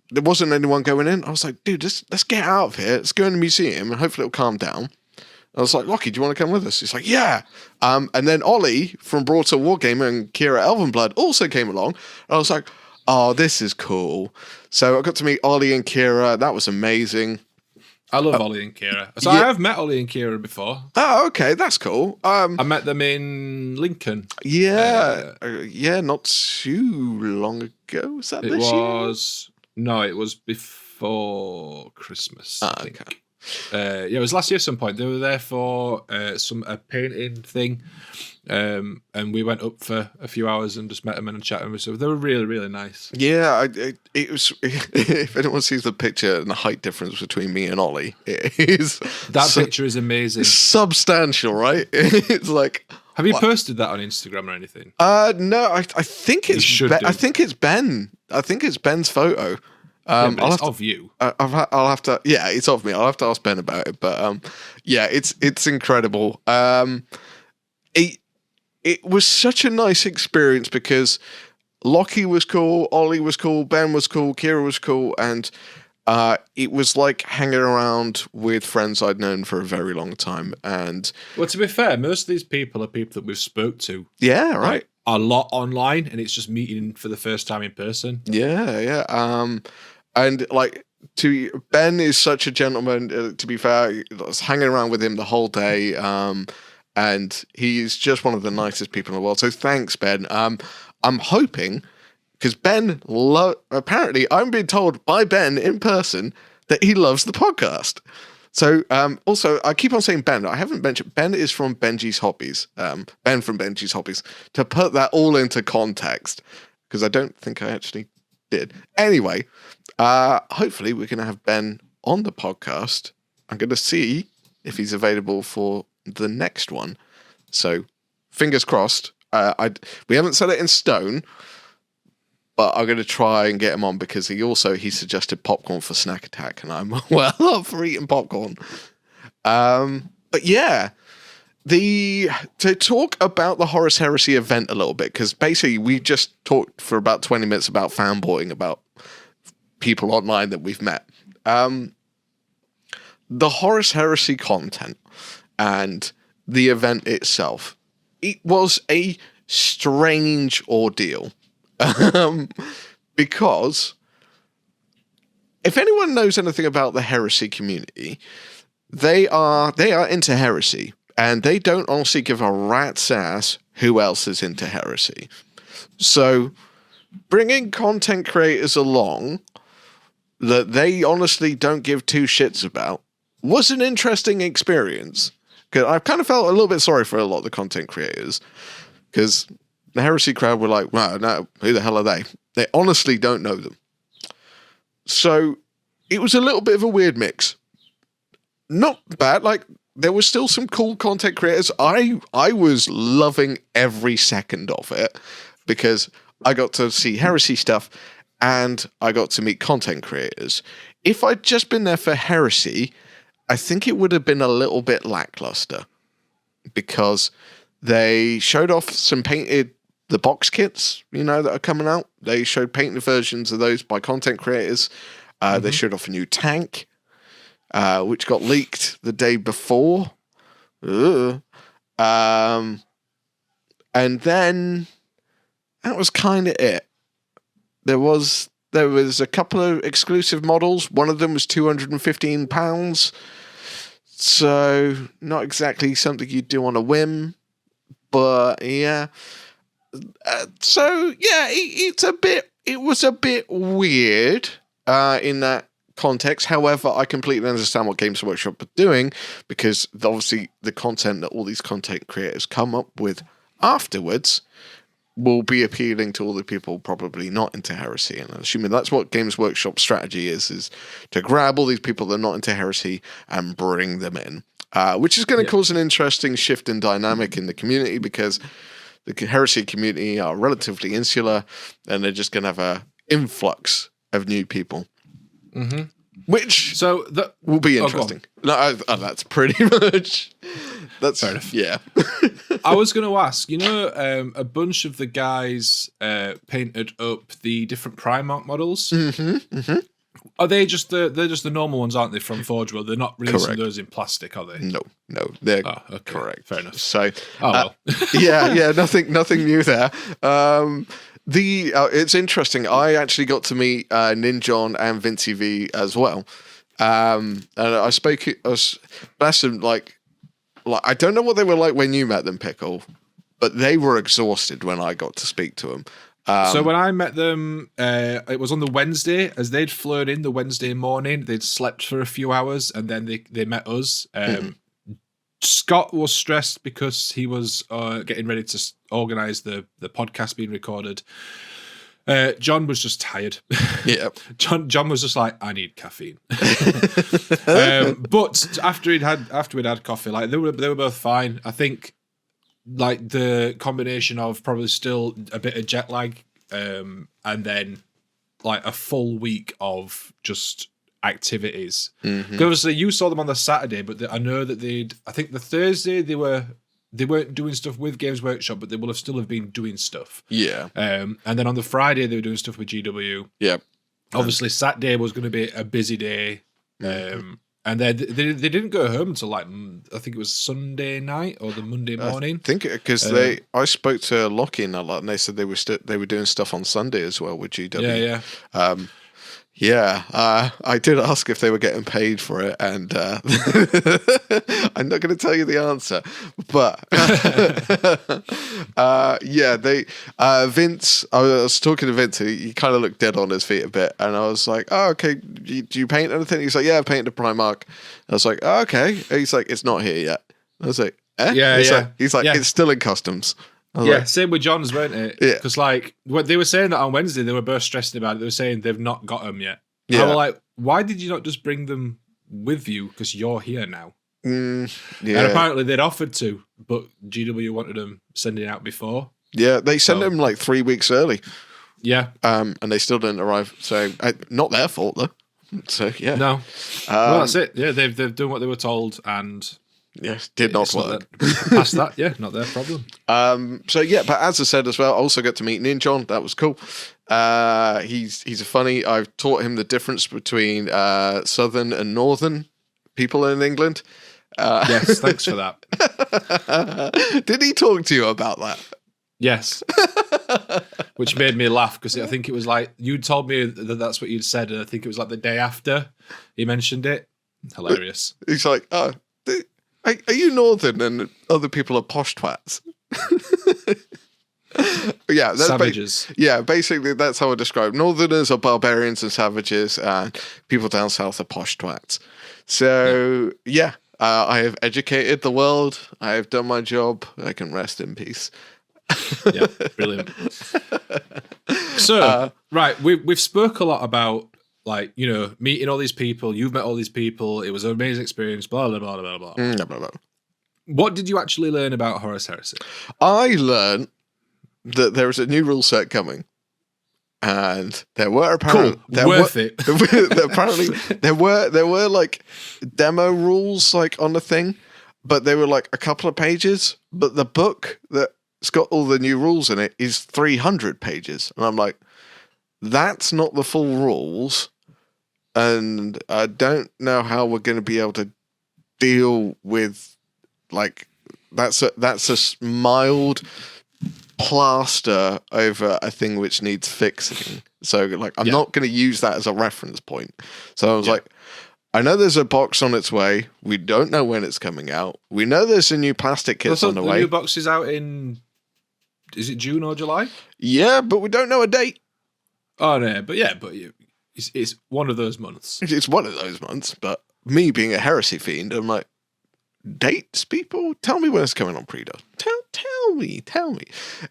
there wasn't anyone going in. I was like, dude, let's get out of here. Let's go in the museum and hopefully it'll calm down. I was like, Lockie, do you want to come with us? He's like, yeah. And then Ollie from Broadsword Wargamer and Kira Elvenblood also came along. And I was like, oh, this is cool. So I got to meet Ollie and Kira. That was amazing. I love Ollie and Kira. So I have met Ollie and Kira before. Oh, okay. That's cool. I met them in Lincoln. Yeah. Not too long ago. Was that this year? No, it was before Christmas, I think. Okay. It was last year at some point. They were there for a painting thing, and we went up for a few hours and just met them and chatted with them. So they were really, really nice. Yeah, it was. If anyone sees the picture and the height difference between me and Ollie, it is picture is amazing. It's substantial, right? It's like. Have you posted that on Instagram or anything? No, I think it's I think it's Ben. I think it's Ben's photo. It's of you. I'll have to. Yeah, it's of me. I'll have to ask Ben about it. But yeah, it's incredible. It was such a nice experience because Lockie was cool, Ollie was cool, Ben was cool, Kira was cool, and it was like hanging around with friends I'd known for a very long time. And well, to be fair, most of these people are people that we've spoke to. Yeah, right. Like, a lot online, and it's just meeting for the first time in person. Yeah. And like, Ben is such a gentleman. To be fair, I was hanging around with him the whole day, and he's just one of the nicest people in the world. So thanks, Ben. I'm hoping, because Ben, apparently, I'm being told by Ben in person that he loves the podcast. So also, I keep on saying Ben. I haven't mentioned Ben is from Benji's Hobbies. Ben from Benji's Hobbies. To put that all into context, because I don't think I actually did. Anyway. Hopefully we're going to have Ben on the podcast. I'm going to see if he's available for the next one. So fingers crossed. We haven't set it in stone, but I'm going to try and get him on because he suggested popcorn for Snack Attack, and I'm well up for eating popcorn. But yeah, to talk about the Horus Heresy event a little bit, because basically we just talked for about 20 minutes about fanboying about people online that we've met. The Horus Heresy content and the event itself, it was a strange ordeal. Because if anyone knows anything about the heresy community, they are into heresy, and they don't honestly give a rat's ass who else is into heresy. So bringing content creators along that they honestly don't give two shits about was an interesting experience. Because I kind of felt a little bit sorry for a lot of the content creators, because the heresy crowd were like, wow, no, who the hell are they? They honestly don't know them. So it was a little bit of a weird mix. Not bad. Like, there was still some cool content creators. I was loving every second of it, because I got to see heresy stuff and I got to meet content creators. If I'd just been there for heresy, I think it would have been a little bit lackluster, because they showed off the box kits, that are coming out. They showed painted versions of those by content creators. They showed off a new tank, which got leaked the day before. And then that was kind of it. There was a couple of exclusive models. One of them was £215. So not exactly something you'd do on a whim, but yeah. So yeah, it was a bit weird in that context. However, I completely understand what Games Workshop are doing, because obviously the content that all these content creators come up with afterwards will be appealing to all the people probably not into Heresy. And I'm assuming that's what Games Workshop's strategy is to grab all these people that are not into Heresy and bring them in, which is going to cause an interesting shift in dynamic in the community, because the Heresy community are relatively insular, and they're just going to have a influx of new people, which will be interesting. That's pretty much. That's fair enough. Yeah. I was going to ask, a bunch of the guys painted up the different Primarch models. Are they just they're just the normal ones, aren't they, from Forge World? They're not releasing those in plastic, are they? No, they're correct. Fair enough. So, yeah, nothing new there. It's interesting. I actually got to meet Ninjon and Vincey V as well, and I was bless them. Like I don't know what they were like when you met them, Pickle, but they were exhausted when I got to speak to them. So when I met them, it was on the Wednesday, as they'd flown in the Wednesday morning. They'd slept for a few hours, and then they met us. Scott was stressed because he was getting ready to organise the podcast being recorded. John was just tired. Yeah. John was just like, I need caffeine. But after we'd had coffee, like they were both fine. I think like the combination of probably still a bit of jet lag, and then like a full week of just activities. Obviously, you saw them on the Saturday, but I know that I think the Thursday they weren't doing stuff with Games Workshop, but they will still have been doing stuff. Yeah. And then on the Friday they were doing stuff with GW. Yeah. Obviously, Saturday was going to be a busy day. And then they didn't go home until like I think it was Sunday night or the Monday morning. I think because I spoke to Lockie a lot, and they said they were doing stuff on Sunday as well with GW. I did ask if they were getting paid for it, and I'm not going to tell you the answer, but Vince. I was talking to Vince. He kind of looked dead on his feet a bit, and I was like, "Oh, okay. Do you paint anything?" He's like, "Yeah, I painted a Primarch." I was like, "Oh, okay." He's like, "It's not here yet." I was like, "Eh?" He's like, "It's still in customs." Same with John's, weren't it? Yeah. Because like what they were saying that on Wednesday, they were both stressed about it. They were saying they've not got them yet. Yeah. I was like, why did you not just bring them with you? Because you're here now. And apparently they'd offered to, but GW wanted them sending out before. Yeah, they sent them like 3 weeks early. Yeah. And they still didn't arrive. So not their fault though. So yeah. No. Well, that's it. Yeah, they've done what they were told, and yes, did not work. Past that, yeah, not their problem. But as I said as well, I also got to meet Ninjon. That was cool. He's a funny. I've taught him the difference between southern and northern people in England. Yes, thanks for that. Did he talk to you about that? Yes. Which made me laugh, because I think it was like you told me that that's what you'd said, and I think it was like the day after he mentioned it. Hilarious. He's like, "Oh, are you northern and other people are posh twats?" Yeah, that's savages. Basically that's how I describe it. Northerners are barbarians and savages, and people down south are posh twats. So I have educated the world. I have done my job. I can rest in peace. Yeah, brilliant. So, right, we've spoke a lot about, like, meeting all these people. You've met all these people. It was an amazing experience. Blah blah blah blah blah. Blah, blah, blah. What did you actually learn about Horus Heresy? I learned that there is a new rule set coming, and there were apparently apparently there were like demo rules like on the thing, but they were like a couple of pages. But the book that's got all the new rules in it is 300 pages, and I'm like, that's not the full rules, and I don't know how we're going to be able to deal with like that's a mild plaster over a thing which needs fixing. So like I'm not going to use that as a reference point. So I was like, I know there's a box on its way. We don't know when it's coming out. We know there's a new plastic kit on the way. The new box is out in, is it June or July? Yeah, but we don't know a date. Oh no, but it's one of those months. It's one of those months, but me being a heresy fiend, I'm like, dates, people? Tell me when it's coming on pre-order. Tell me.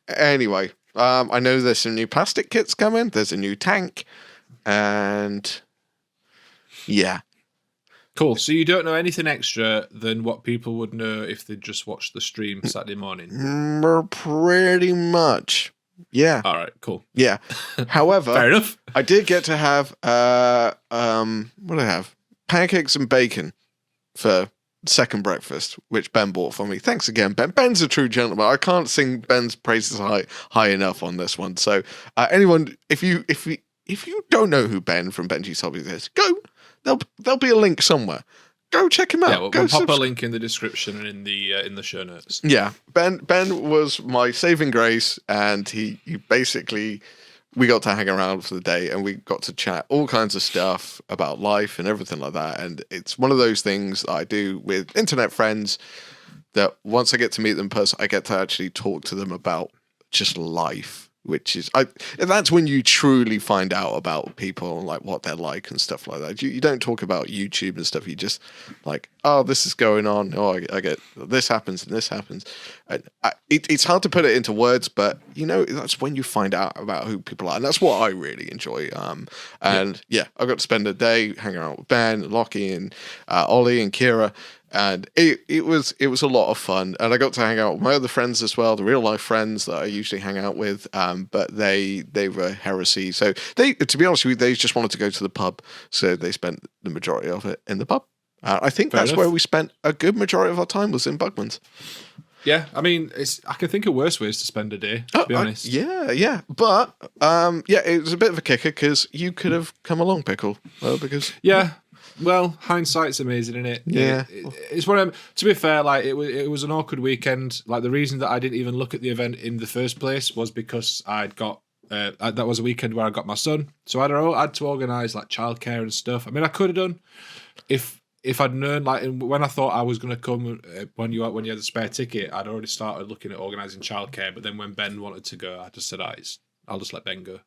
Anyway, I know there's some new plastic kits coming. There's a new tank. And yeah. Cool. So you don't know anything extra than what people would know if they just watched the stream Saturday morning? Pretty much. Yeah. All right, cool. Yeah. However, fair enough. I did get to have what did I have? Pancakes and bacon for second breakfast, which Ben bought for me. Thanks again, Ben. Ben's a true gentleman. I can't sing Ben's praises high enough on this one. So anyone, if you don't know who Ben from Benji's Hobbies is, go. There'll be a link somewhere. Go check him out. Yeah, we'll pop a link in the description and in the show notes. Yeah, Ben was my saving grace, and he basically, we got to hang around for the day, and we got to chat all kinds of stuff about life and everything like that. And it's one of those things that I do with internet friends that once I get to meet them in person, I get to actually talk to them about just life. Which is, that's when you truly find out about people and like what they're like and stuff like that. You don't talk about YouTube and stuff. You just like, oh, this is going on. Oh, I get this happens and this happens. And it's hard to put it into words, but that's when you find out about who people are, and that's what I really enjoy. I got to spend a day hanging out with Ben, Lockie, and Ollie and Kira. And it was a lot of fun, and I got to hang out with my other friends as well, the real life friends that I usually hang out with. But they were heresy, so to be honest with you, they just wanted to go to the pub, so they spent the majority of it in the pub. I think that's where we spent a good majority of our time, was in Bugman's. Yeah, I mean, I can think of worse ways to spend a day, to be honest. Yeah. But, it was a bit of a kicker, because you could have come along, Pickle. Because... Yeah, well, hindsight's amazing, isn't it? Yeah. It's one of them, to be fair, like, it was an awkward weekend. Like, the reason that I didn't even look at the event in the first place was because I'd got... that was a weekend where I got my son. So I had to organise, like, childcare and stuff. I mean, I could have done if I'd known, like, when I thought I was going to come, when you had the spare ticket, I'd already started looking at organising childcare. But then when Ben wanted to go, I just said, I'll just let Ben go.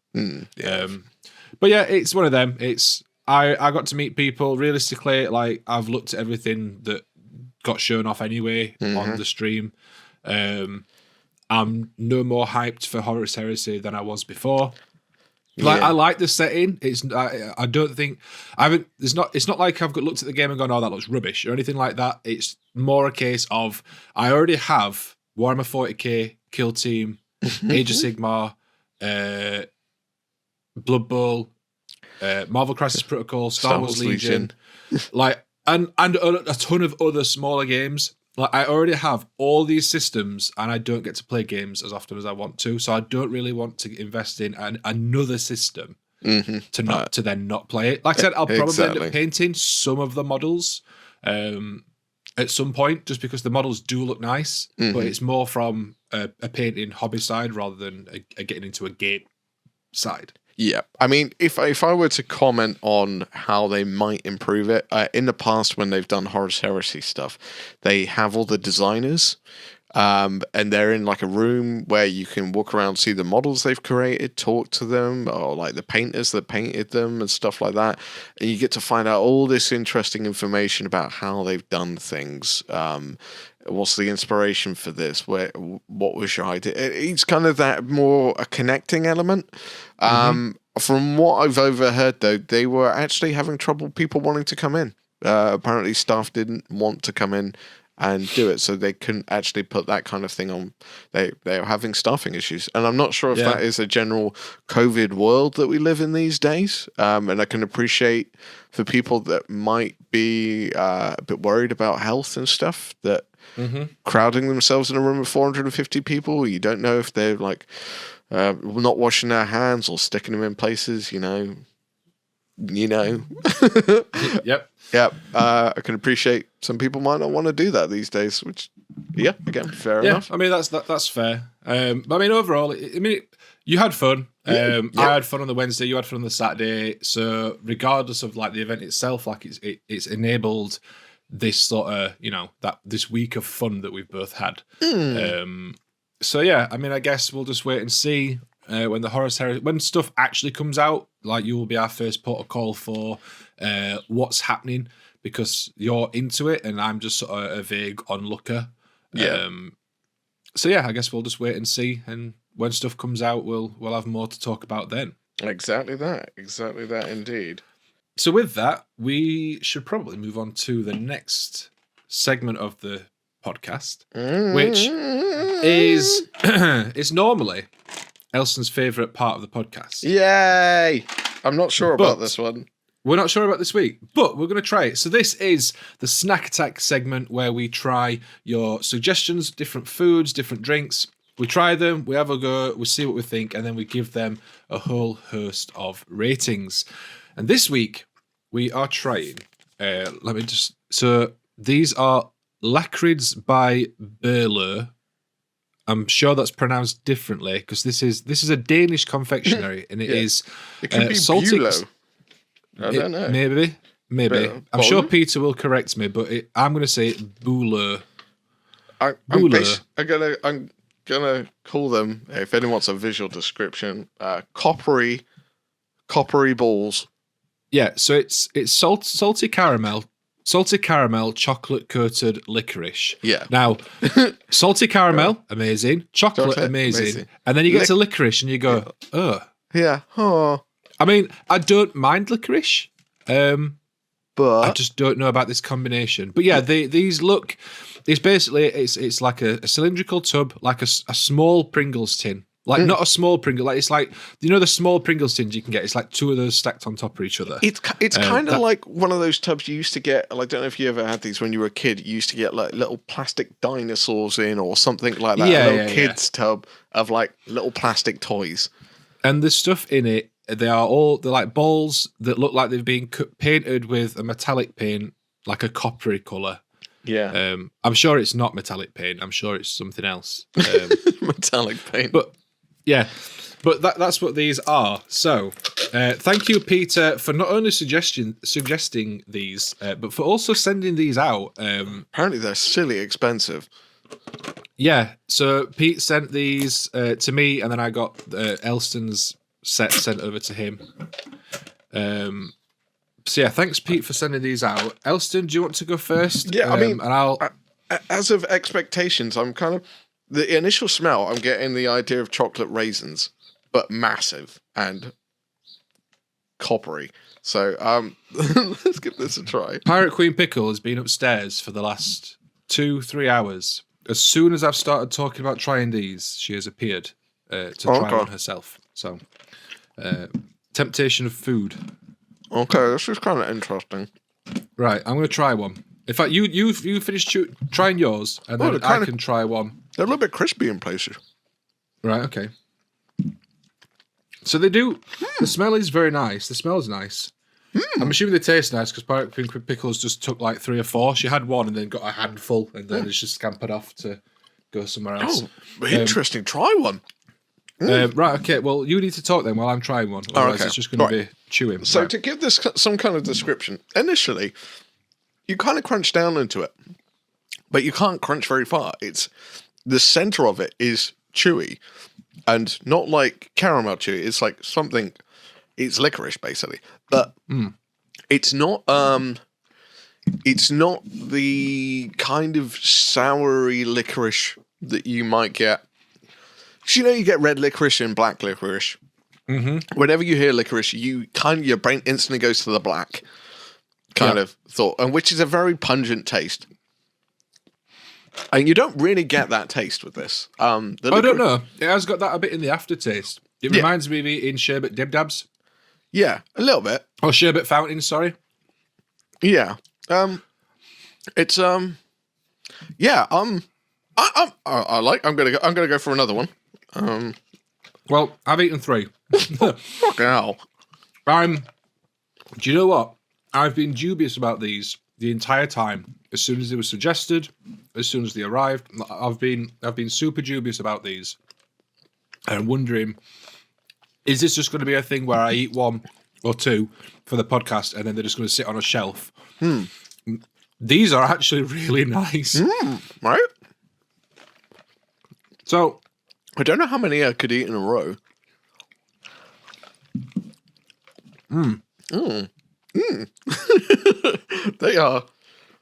But yeah, it's one of them. I got to meet people. Realistically, like, I've looked at everything that got shown off anyway on the stream. I'm no more hyped for Horus Heresy than I was before. Like, I like the setting. I don't think I haven't. It's not like I've looked at the game and gone, "Oh, that looks rubbish" or anything like that. It's more a case of I already have Warhammer 40k, Kill Team, Age of Sigmar, Blood Bowl, Marvel Crisis Protocol, Star Wars Legion, like and a ton of other smaller games. Like, I already have all these systems, and I don't get to play games as often as I want to. So I don't really want to invest in another system to then not play it. Like I said, I'll probably end up painting some of the models at some point, just because the models do look nice. But it's more from a painting hobby side rather than a getting into a game side. Yeah, I mean, if I were to comment on how they might improve it, in the past when they've done Horus Heresy stuff, they have all the designers, and they're in like a room where you can walk around, see the models they've created, talk to them, or like the painters that painted them and stuff like that, and you get to find out all this interesting information about how they've done things. What's the inspiration for this? What was your idea? It's kind of that more a connecting element. From what I've overheard, though, they were actually having trouble people wanting to come in. Apparently, staff didn't want to come in and do it, so they couldn't actually put that kind of thing on. They were having staffing issues, and I'm not sure if that is a general COVID world that we live in these days. And I can appreciate for people that might be a bit worried about health and stuff, that crowding themselves in a room of 450 people, you don't know if they're like not washing their hands or sticking them in places, Yep. I can appreciate some people might not want to do that these days, which, again, fair enough. I mean, that's fair. But I mean, overall, you had fun. I had fun on the Wednesday. You had fun on the Saturday. So regardless of like the event itself, like it's enabled this sort of this week of fun that we've both had. So yeah, I mean, I guess we'll just wait and see when the Horus Heresy, when stuff actually comes out, like you will be our first protocol for what's happening, because you're into it and I'm just sort of a vague onlooker. Yeah. So yeah, I guess we'll just wait and see, and when stuff comes out, we'll have more to talk about then. Exactly that indeed. So with that, we should probably move on to the next segment of the podcast, which is it's normally Elston's favourite part of the podcast. Yay! I'm not sure about this one. We're not sure about this week, but we're going to try it. So this is the Snack Attack segment, where we try your suggestions, different foods, different drinks. We try them, we have a go, we see what we think, and then we give them a whole host of ratings. And this week, we are trying, so these are Lakrids by Berleur. I'm sure that's pronounced differently, because this is a Danish confectionery, and it is It could be salty. Bulow. I don't know. Maybe. I'm sure Peter will correct me, but I'm going to say Berleur. I'm gonna call them, if anyone wants a visual description, coppery balls. Yeah, so it's salty caramel chocolate coated licorice. Yeah. Now, salty caramel, amazing. Chocolate, amazing. And then you get to licorice and you go, ugh. Yeah. Oh. I mean, I don't mind licorice. But I just don't know about this combination. But yeah, these look. It's basically it's like a cylindrical tub, like a small Pringles tin. Like not a small Pringle, like it's like, you know, the small Pringles tins you can get. It's like two of those stacked on top of each other. It's kind of like one of those tubs you used to get. Like, I don't know if you ever had these when you were a kid. You used to get like little plastic dinosaurs in, or something like that. Yeah, a little kids tub of like little plastic toys. And the stuff in it, they're like balls that look like they've been painted with a metallic paint, like a coppery colour. Yeah. I'm sure it's not metallic paint. I'm sure it's something else. Metallic paint. But yeah, but that's what these are. So thank you, Peter, for not only suggesting these, but for also sending these out. Apparently they're silly expensive. Yeah, so Pete sent these to me, and then I got Elston's set sent over to him. So yeah, thanks, Pete, for sending these out. Elston, do you want to go first? Yeah, I mean, and as of expectations, I'm kind of, the initial smell, I'm getting the idea of chocolate raisins, but massive and coppery. So let's give this a try. Pirate Queen Pickle has been upstairs for the last 2-3 hours. As soon as I've started talking about trying these, she has appeared to try one herself. So, temptation of food. Okay, this is kind of interesting. Right, I'm going to try one. In fact, you finish trying yours, and then I can try one. They're a little bit crispy in places. Right, okay. So they do. The smell is very nice. The smell is nice. I'm assuming they taste nice, because Pirate Queen Pickles just took like 3 or 4. She had one and then got a handful, and then it's just scampered off to go somewhere else. Oh, interesting. Try one. Right, okay. Well, you need to talk then while I'm trying one. Otherwise, it's just going to be chewing. So to give this some kind of description, initially, you kind of crunch down into it, but you can't crunch very far. It's the center of it is chewy, and not like caramel chewy. It's like something. It's licorice basically, but it's not. It's not the kind of soury licorice that you might get. So, you know, you get red licorice and black licorice. Mm-hmm. Whenever you hear licorice, your brain instantly goes to the black kind of thought, and which is a very pungent taste. And you don't really get that taste with this. I don't know. It has got that a bit in the aftertaste. It reminds me of eating sherbet dib dabs. Yeah, a little bit. Or sherbet fountains, sorry. Yeah. It's yeah. I'm gonna go for another one. Well, I've eaten 3. Fucking hell. Do you know what? I've been dubious about these the entire time. As soon as they were suggested, as soon as they arrived, I've been super dubious about these. And wondering, is this just going to be a thing where I eat 1 or 2 for the podcast, and then they're just going to sit on a shelf? These are actually really nice. Right? So, I don't know how many I could eat in a row. They are.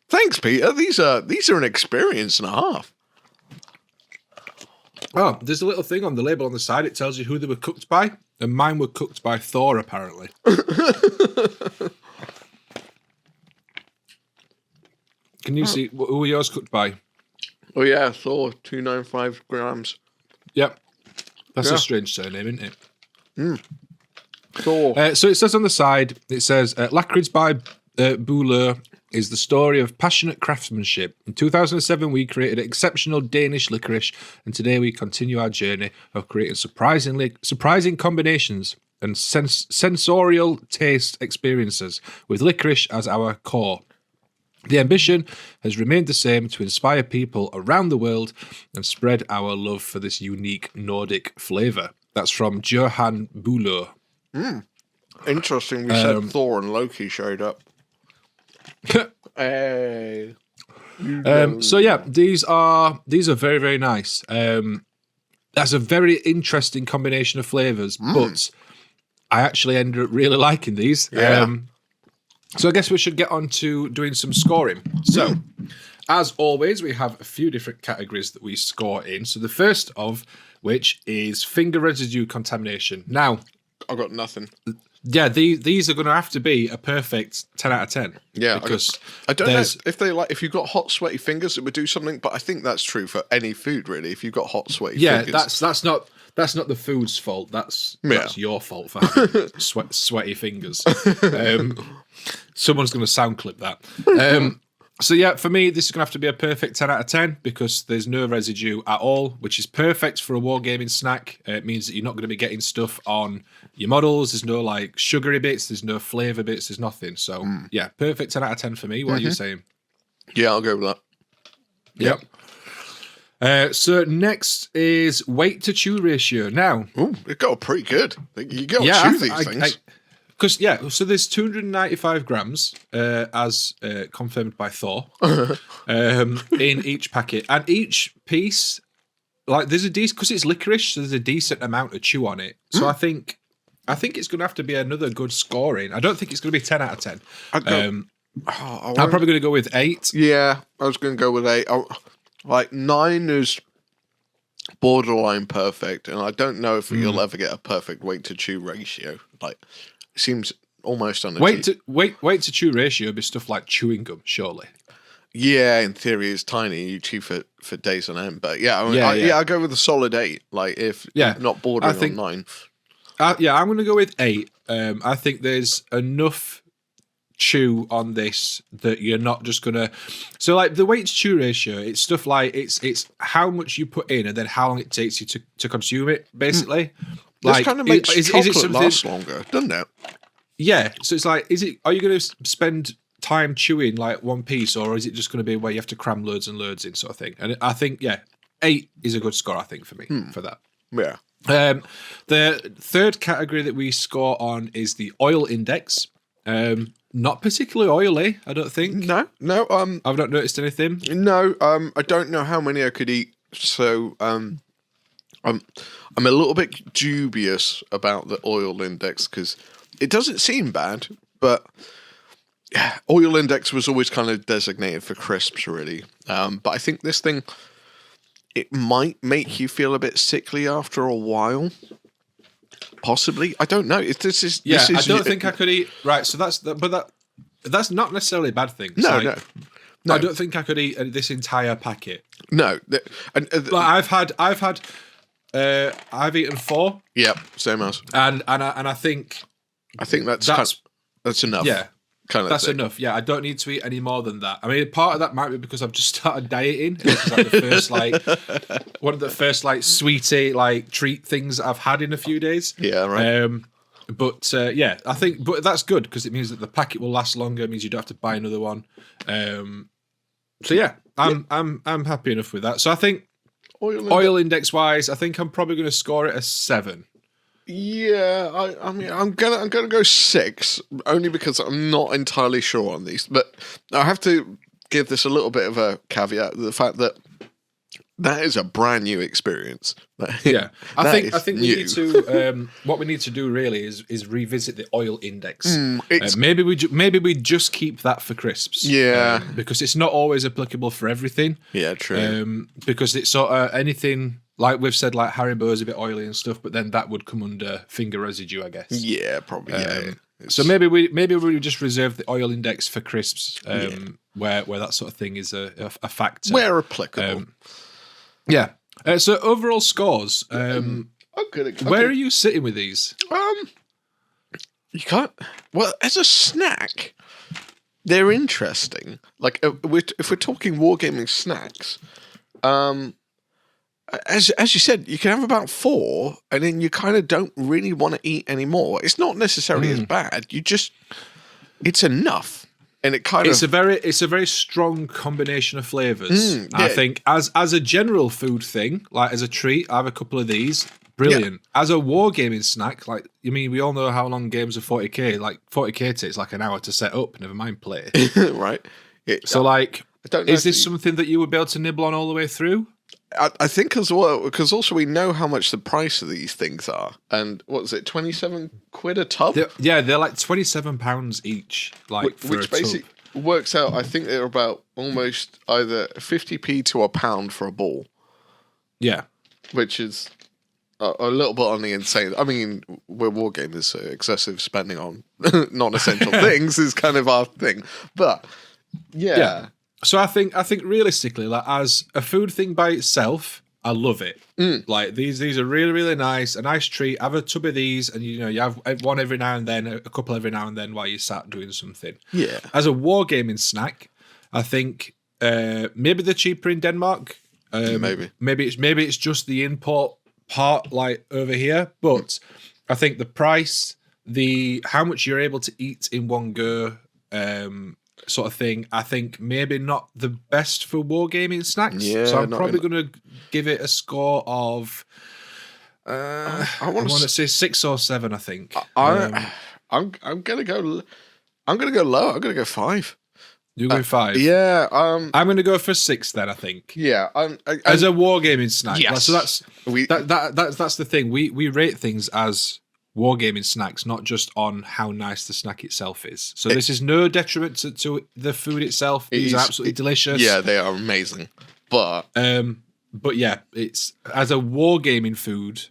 Thanks, Peter. These are an experience and a half. Oh, there's a little thing on the label on the side. It tells you who they were cooked by, and mine were cooked by Thor, apparently. Can you see who were yours cooked by? Oh yeah, Thor, 295 grams. Yep. That's a strange surname, isn't it? Thor. So it says on the side, it says, Licorice by Bouleur is the story of passionate craftsmanship. In 2007, we created exceptional Danish licorice, and today we continue our journey of creating surprising combinations and sensorial taste experiences with licorice as our core. The ambition has remained the same, to inspire people around the world and spread our love for this unique Nordic flavour. That's from Johan Bouleur. Interesting. We said Thor and Loki showed up. Hey. So yeah, these are very, very nice. That's a very interesting combination of flavours, but I actually ended up really liking these. Yeah. So I guess we should get on to doing some scoring. So, as always, we have a few different categories that we score in. So the first of which is finger residue contamination. Now, I got nothing. yeah, these are going to have to be a perfect 10 out of 10. Yeah, because I don't know if you've got hot, sweaty fingers, it would do something. But I think that's true for any food, really. If you've got hot, sweaty fingers, that's not the food's fault. That's your fault for having sweaty fingers. Someone's going to sound clip that. So yeah, for me, this is going to have to be a perfect 10 out of 10 because there's no residue at all, which is perfect for a wargaming snack. It means that you're not going to be getting stuff on your models. There's no like sugary bits. There's no flavour bits. There's nothing. So yeah, perfect 10 out of 10 for me. What are you saying? Yeah, I'll go with that. Yep. So next is weight to chew ratio. Now, it got pretty good. You got to chew these things. Because, so there's 295 grams, as confirmed by Thor, in each packet. And each piece, like, there's a decent, because it's licorice, so there's a decent amount of chew on it. So I think it's going to have to be another good scoring. I don't think it's going to be 10 out of 10. I'm probably going to go with 8. Yeah, I was going to go with 8. Like, 9 is borderline perfect, and I don't know if you'll ever get a perfect weight to chew ratio. Like, it seems almost unachievable. Weight to chew ratio would be stuff like chewing gum, surely. Yeah, in theory, it's tiny. You chew for days on end. But yeah, I'll go with a solid 8. Like, if not bordering on 9. I'm going to go with 8. I think there's enough chew on this that you're not just gonna. So like the weight to chew ratio, it's stuff like it's how much you put in and then how long it takes you to consume it, basically. Like, this kind of makes chocolate last longer, doesn't it? Yeah. So it's like, are you going to spend time chewing like one piece, or is it just going to be where you have to cram loads and loads in, sort of thing? And I think 8 is a good score. I think for me for that. Yeah. The third category that we score on is the oil index. Not particularly oily, I don't think. No. I've not noticed anything. No. I don't know how many I could eat, so I'm a little bit dubious about the oil index because it doesn't seem bad, but oil index was always kind of designated for crisps, really. But I think this thing, it might make you feel a bit sickly after a while. Possibly, I don't know. I don't think I could eat. Right, so that's not necessarily a bad thing. No. I don't think I could eat this entire packet. No, I've eaten 4. Yep, same as. And I think that's enough. Yeah. That's thing. enough. Yeah, I don't need to eat any more than that. I mean, part of that might be because I've just started dieting. This is like the first one of the first sweetie treat things that I've had in a few days. Yeah, right. But I think that's good because it means that the packet will last longer. It means you don't have to buy another one. So yeah, I'm happy enough with that. So I think oil index wise, I think I'm probably going to score it a 7. Yeah, I mean, I'm gonna go 6 only because I'm not entirely sure on these, but I have to give this a little bit of a caveat: the fact that That is a brand new experience. Yeah, I That think is we new. need to. What we need to do really is revisit the oil index. It's Maybe we just keep that for crisps. Yeah. Because it's not always applicable for everything. yeah, true. Because it's sort of anything like we've said, like Haribo is a bit oily and stuff, but then that would come under finger residue, I guess. Yeah, probably. Yeah. So maybe we just reserve the oil index for crisps, where that sort of thing is a factor. Where applicable. Yeah. So overall scores. Where are you sitting with these? You can't. Well, as a snack, they're interesting. Like if we're talking wargaming snacks, as you said, you can have about 4, and then you kind of don't really want to eat anymore. It's not necessarily as bad. It's enough, and it's a very strong combination of flavors. yeah. I think as a general food thing, like as a treat, I have a couple of these. Brilliant. Yeah. As a wargaming snack, like we all know how long games are 40k. Like 40k takes like an hour to set up. Never mind play. Right. So like, I don't know is this something that you would be able to nibble on all the way through? I think as well, because also we know how much the price of these things are. And what is it, 27 quid a tub? They're like £27 each. Like which basically works out, I think they're about almost either 50p to a pound for a ball. Yeah. Which is a little bit on the insane. I mean, we're wargamers, so excessive spending on non-essential things is kind of our thing. But, yeah. So I think realistically, like as a food thing by itself, I love it. Like these are really, really nice. A nice treat. Have a tub of these, and you have one every now and then, a couple every now and then while you sat doing something. Yeah. As a wargaming snack, I think maybe they're cheaper in Denmark. Maybe it's just the import part, like over here. But I think the price, how much you're able to eat in one go. Sort of thing, I think maybe not the best for wargaming snacks. Yeah, so I'm probably going to give it a score of I want to say 6 or 7. I think I'm gonna go low. I'm gonna go 5. You're going 5. Yeah. I'm going to go for 6 then. I think. Yeah. As a wargaming snack. Yes. So that's the thing. We rate things as wargaming snacks, not just on how nice the snack itself is. So this is no detriment to the food itself. These are absolutely delicious. Yeah, they are amazing. But yeah, it's as a wargaming food,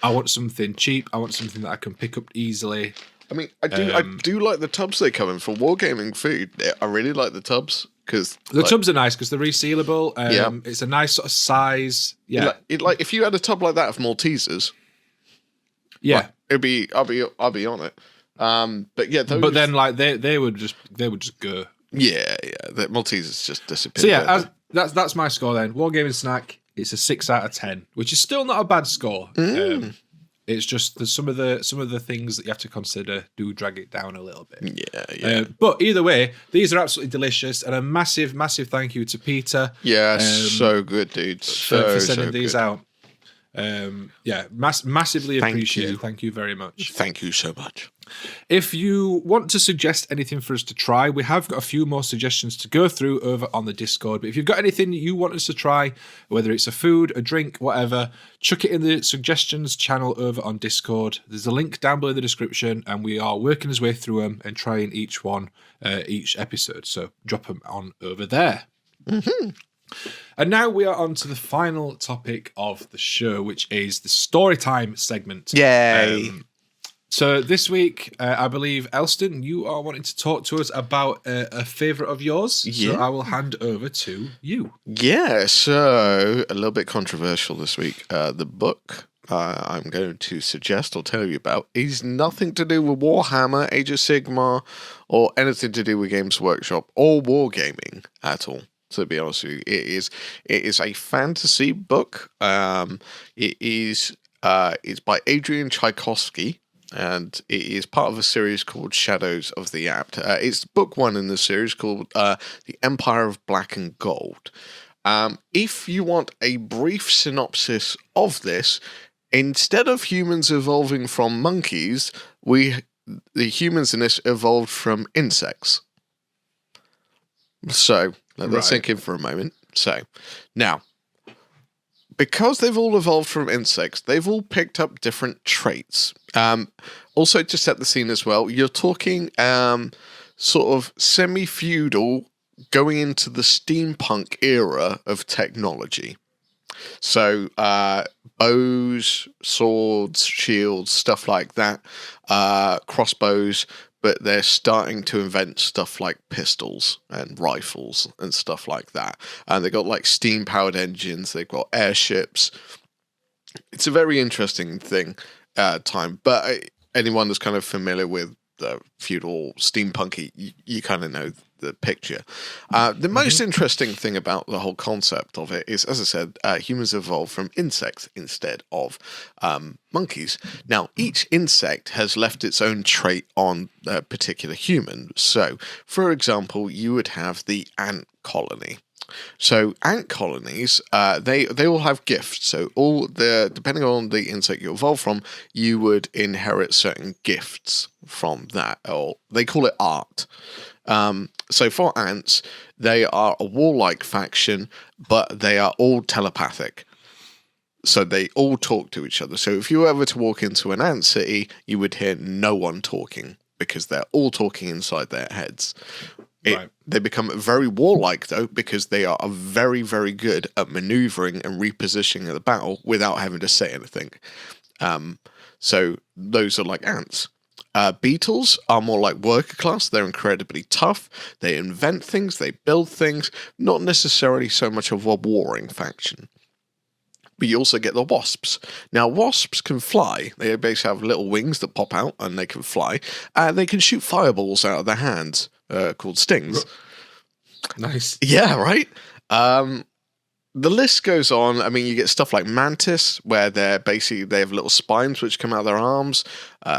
I want something cheap. I want something that I can pick up easily. I mean, I do like the tubs they come in for wargaming food. I really like the tubs because the tubs are nice because they're resealable. It's a nice sort of size. Yeah, like if you had a tub like that of Maltesers. Yeah. It'd be, I'll be on it. But yeah, but then like they would just go. Yeah. The Maltesers just disappear. So yeah, that's my score then. Wargaming snack. It's a 6 out of 10, which is still not a bad score. It's just some of the things that you have to consider do drag it down a little bit. Yeah. But either way, these are absolutely delicious, and a massive thank you to Peter. Yeah, so good, dude. For sending these out. Massively appreciated. Thank you very much. Thank you so much. If you want to suggest anything for us to try, we have got a few more suggestions to go through over on the Discord. But if you've got anything you want us to try, whether it's a food, a drink, whatever, chuck it in the suggestions channel over on Discord. There's a link down below in the description, and we are working our way through them and trying each one, each episode. So drop them on over there. Mm-hmm. And now we are on to the final topic of the show, which is the storytime segment. Yay! So this week, I believe, Elston, you are wanting to talk to us about a favourite of yours. Yeah. So I will hand over to you. Yeah, so a little bit controversial this week. The book I'm going to suggest or tell you about is nothing to do with Warhammer, Age of Sigmar, or anything to do with Games Workshop or wargaming at all. To be honest with you, it is a fantasy book. It's by Adrian Tchaikovsky, and it is part of a series called Shadows of the Apt. It's book 1 in the series called The Empire of Black and Gold. If you want a brief synopsis of this, instead of humans evolving from monkeys, the humans in this evolved from insects. So, let that sink in for a moment. So, now, because they've all evolved from insects, they've all picked up different traits. Also, to set the scene as well, you're talking sort of semi-feudal going into the steampunk era of technology. So bows, swords, shields, stuff like that, crossbows, but they're starting to invent stuff like pistols and rifles and stuff like that. And they've got like steam-powered engines, they've got airships. It's a very interesting time, but anyone that's kind of familiar with the feudal steampunky, you kind of know the picture. The most interesting thing about the whole concept of it is, as I said, humans evolved from insects instead of monkeys. Now, each insect has left its own trait on a particular human. So, for example, you would have the ant colony. So ant colonies, they all have gifts. So depending on the insect you evolve from, you would inherit certain gifts from that, or they call it art. So for ants, they are a warlike faction, but they are all telepathic. So they all talk to each other. So if you were ever to walk into an ant city, you would hear no one talking because they're all talking inside their heads. Right. They become very warlike, though, because they are very, very good at maneuvering and repositioning the battle without having to say anything. So those are like ants. Beetles are more like worker class. They're incredibly tough. They invent things. They build things. Not necessarily so much of a warring faction. But you also get the wasps. Now, wasps can fly. They basically have little wings that pop out, and they can fly. They can shoot fireballs out of their hands, called stings. Nice. Yeah, right? The list goes on. I mean, you get stuff like mantis, where they have little spines which come out of their arms.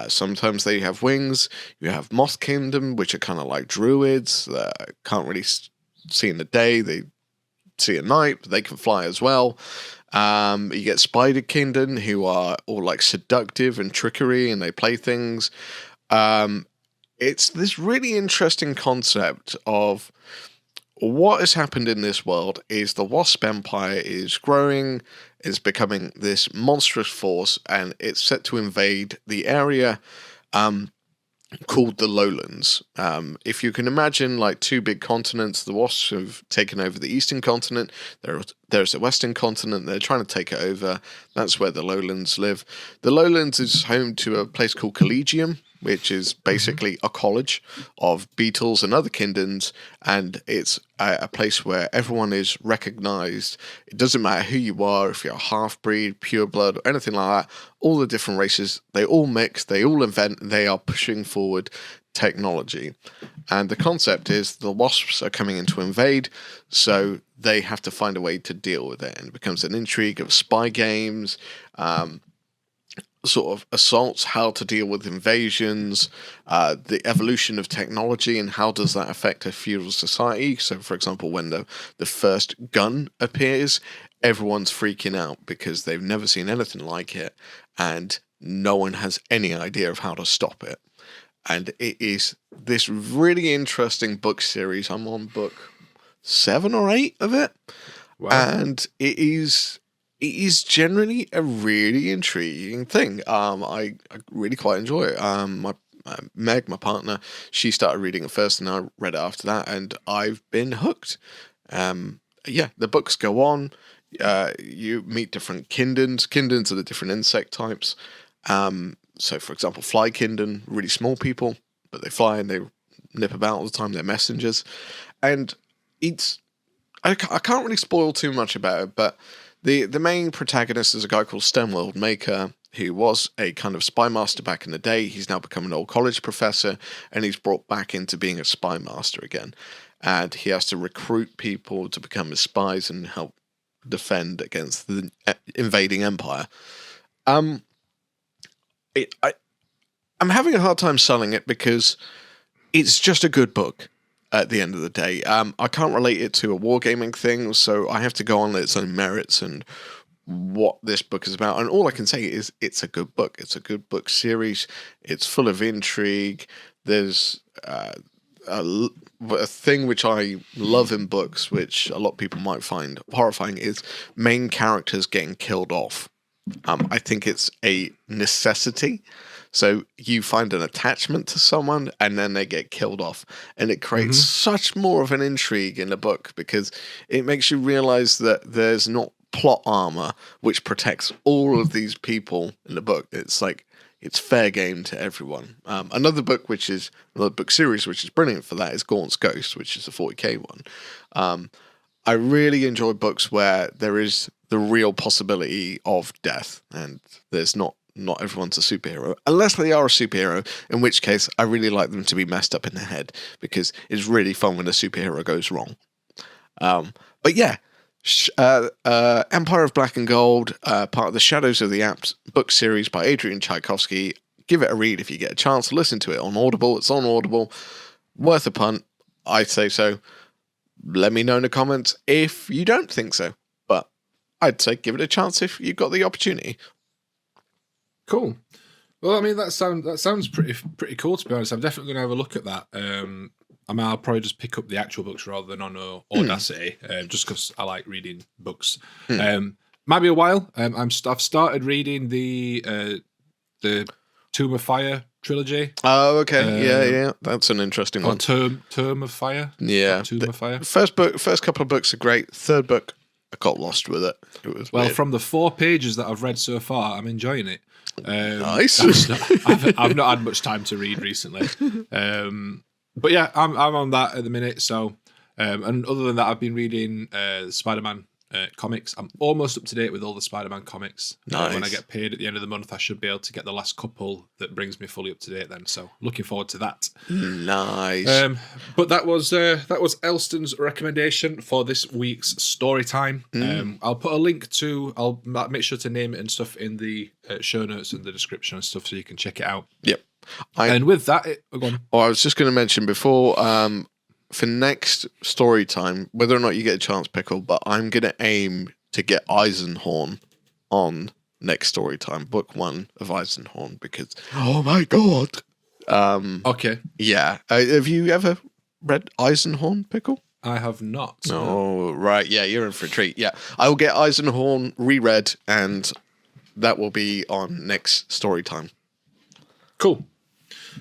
Sometimes they have wings. You have moth kingdom, which are kind of like druids. That can't really see in the day. They see at night, but they can fly as well. You get Spider Kingdom, who are all like seductive and trickery, and they play things. It's this really interesting concept of what has happened in this world is the Wasp Empire is growing, is becoming this monstrous force, and it's set to invade the area called the Lowlands. If you can imagine like two big continents, the Wasps have taken over the eastern continent. There's the western continent. They're trying to take it over. That's where the Lowlands live. The Lowlands is home to a place called Collegium, which is basically a college of beetles and other kingdoms, and it's a place where everyone is recognized. It doesn't matter who you are, if you're a half-breed, pure-blood, or anything like that. All the different races, they all mix, they all invent, they are pushing forward technology. And the concept is the wasps are coming in to invade, so they have to find a way to deal with it. And it becomes an intrigue of spy games, sort of assaults, how to deal with invasions, the evolution of technology, and how does that affect a feudal society. So, for example, when the first gun appears, everyone's freaking out because they've never seen anything like it, and no one has any idea of how to stop it. And it is this really interesting book series. I'm on book 7 or 8 of it. Wow. And it is generally a really intriguing thing. I really quite enjoy it. Meg, my partner, she started reading it first, and I read it after that, and I've been hooked. The books go on. You meet different kingdoms. Kingdoms are the different insect types. So, for example, fly kingdom, really small people, but they fly and they nip about all the time. They're messengers, and I can't really spoil too much about it, but the main protagonist is a guy called Stemworld Maker, who was a kind of spy master back in the day. He's now become an old college professor, and he's brought back into being a spy master again. And he has to recruit people to become his spies and help defend against the invading empire. I'm having a hard time selling it because it's just a good book. At the end of the day, I can't relate it to a wargaming thing, so I have to go on its own merits and what this book is about. And all I can say is it's a good book. It's a good book series. It's full of intrigue. There's a thing which I love in books, which a lot of people might find horrifying, is main characters getting killed off. I think it's a necessity. So you find an attachment to someone and then they get killed off. And it creates such more of an intrigue in the book because it makes you realize that there's not plot armor which protects all of these people in the book. It's like, it's fair game to everyone. Another book series which is brilliant for that is Gaunt's Ghost, which is a 40k one. I really enjoy books where there is the real possibility of death, and there's not everyone's a superhero, unless they are a superhero, in which case I really like them to be messed up in the head, because it's really fun when a superhero goes wrong. But yeah, Empire of Black and Gold, part of the Shadows of the Apps book series by Adrian Tchaikovsky. Give it a read if you get a chance. Listen to it on Audible. It's on Audible. Worth a punt. I'd say so. Let me know in the comments if you don't think so. But I'd say give it a chance if you've got the opportunity. Cool. Well, I mean, that sounds pretty cool, to be honest. I'm definitely going to have a look at that. I mean, I'll probably just pick up the actual books rather than on Audacity, just because I like reading books. Might be a while. I've started reading the Tomb of Fire trilogy. Oh, okay. Yeah. That's an interesting one. Tomb of Fire. Yeah. Tomb of Fire. First couple of books are great. Third book, I got lost with it. It was weird. From the 4 pages that I've read so far, I'm enjoying it. Nice. I've not had much time to read recently. But yeah, I'm on that at the minute. So, and other than that, I've been reading Spider-Man comics. I'm almost up to date with all the Spider-Man comics. Nice. When I get paid at the end of the month, I should be able to get the last couple that brings me fully up to date then. So looking forward to that. Nice. But that was Elston's recommendation for this week's story time. I'll put a link to, I'll make sure to name it and stuff in the show notes and the description and stuff so you can check it out. Yep. And with that, go on. Oh, I was just going to mention before, for next story time, whether or not you get a chance, Pickle, but I'm going to aim to get Eisenhorn on next story time, book 1 of Eisenhorn, because, oh my god. Okay. Yeah. Have you ever read Eisenhorn, Pickle? I have not. Oh, right. Yeah, you're in for a treat. Yeah. I will get Eisenhorn reread, and that will be on next story time. Cool.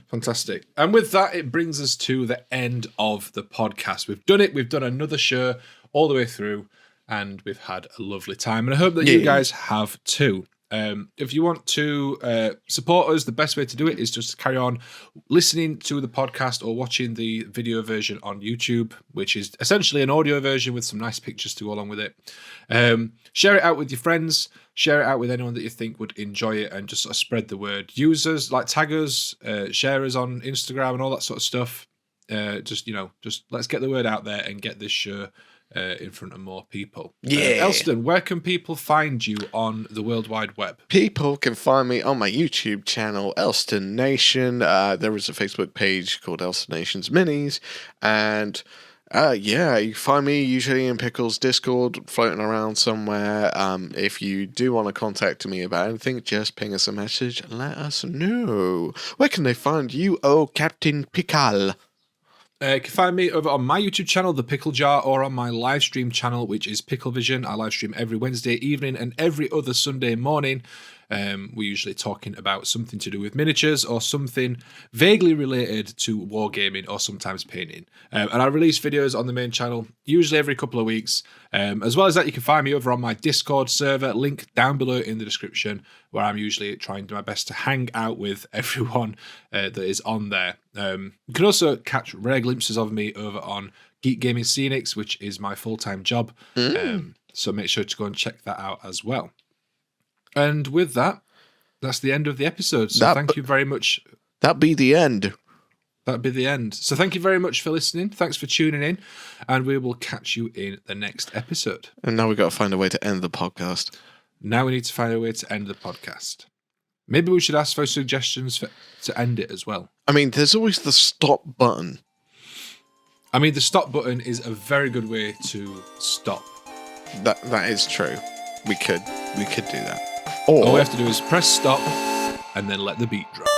Fantastic. And with that, it brings us to the end of the podcast. We've done it. We've done another show all the way through, and we've had a lovely time. And I hope that you guys have too. If you want to support us, the best way to do it is just to carry on listening to the podcast or watching the video version on YouTube, which is essentially an audio version with some nice pictures to go along with it. Share it out with your friends. Share it out with anyone that you think would enjoy it, and just sort of spread the word. Users, like tag us, share us on Instagram and all that sort of stuff. Just let's get the word out there and get this show in front of more people. Yeah. Elston, where can people find you on the World Wide Web? People can find me on my YouTube channel, Elston Nation. There is a Facebook page called Elston Nation's Minis, and you can find me usually in Pickle's Discord, floating around somewhere. If you do want to contact me about anything, just ping us a message and let us know. Where can they find you, Captain Pickle? You can find me over on my YouTube channel, The Pickle Jar, or on my live stream channel, which is Pickle Vision. I live stream every Wednesday evening and every other Sunday morning. We're usually talking about something to do with miniatures or something vaguely related to wargaming or sometimes painting. And I release videos on the main channel, usually every couple of weeks. As well as that, you can find me over on my Discord server, link down below in the description, where I'm usually trying to do my best to hang out with everyone that is on there. You can also catch rare glimpses of me over on Geek Gaming Scenics, which is my full-time job. So make sure to go and check that out as well. And with that, that's the end of the episode. So thank you very much. That'd be the end. That'd be the end. So thank you very much for listening. Thanks for tuning in. And we will catch you in the next episode. And now we've got to find a way to end the podcast. Now we need to find a way to end the podcast. Maybe we should ask for suggestions to end it as well. I mean, there's always the stop button. I mean, the stop button is a very good way to stop. That is true. We could do that. All we have to do is press stop and then let the beat drop.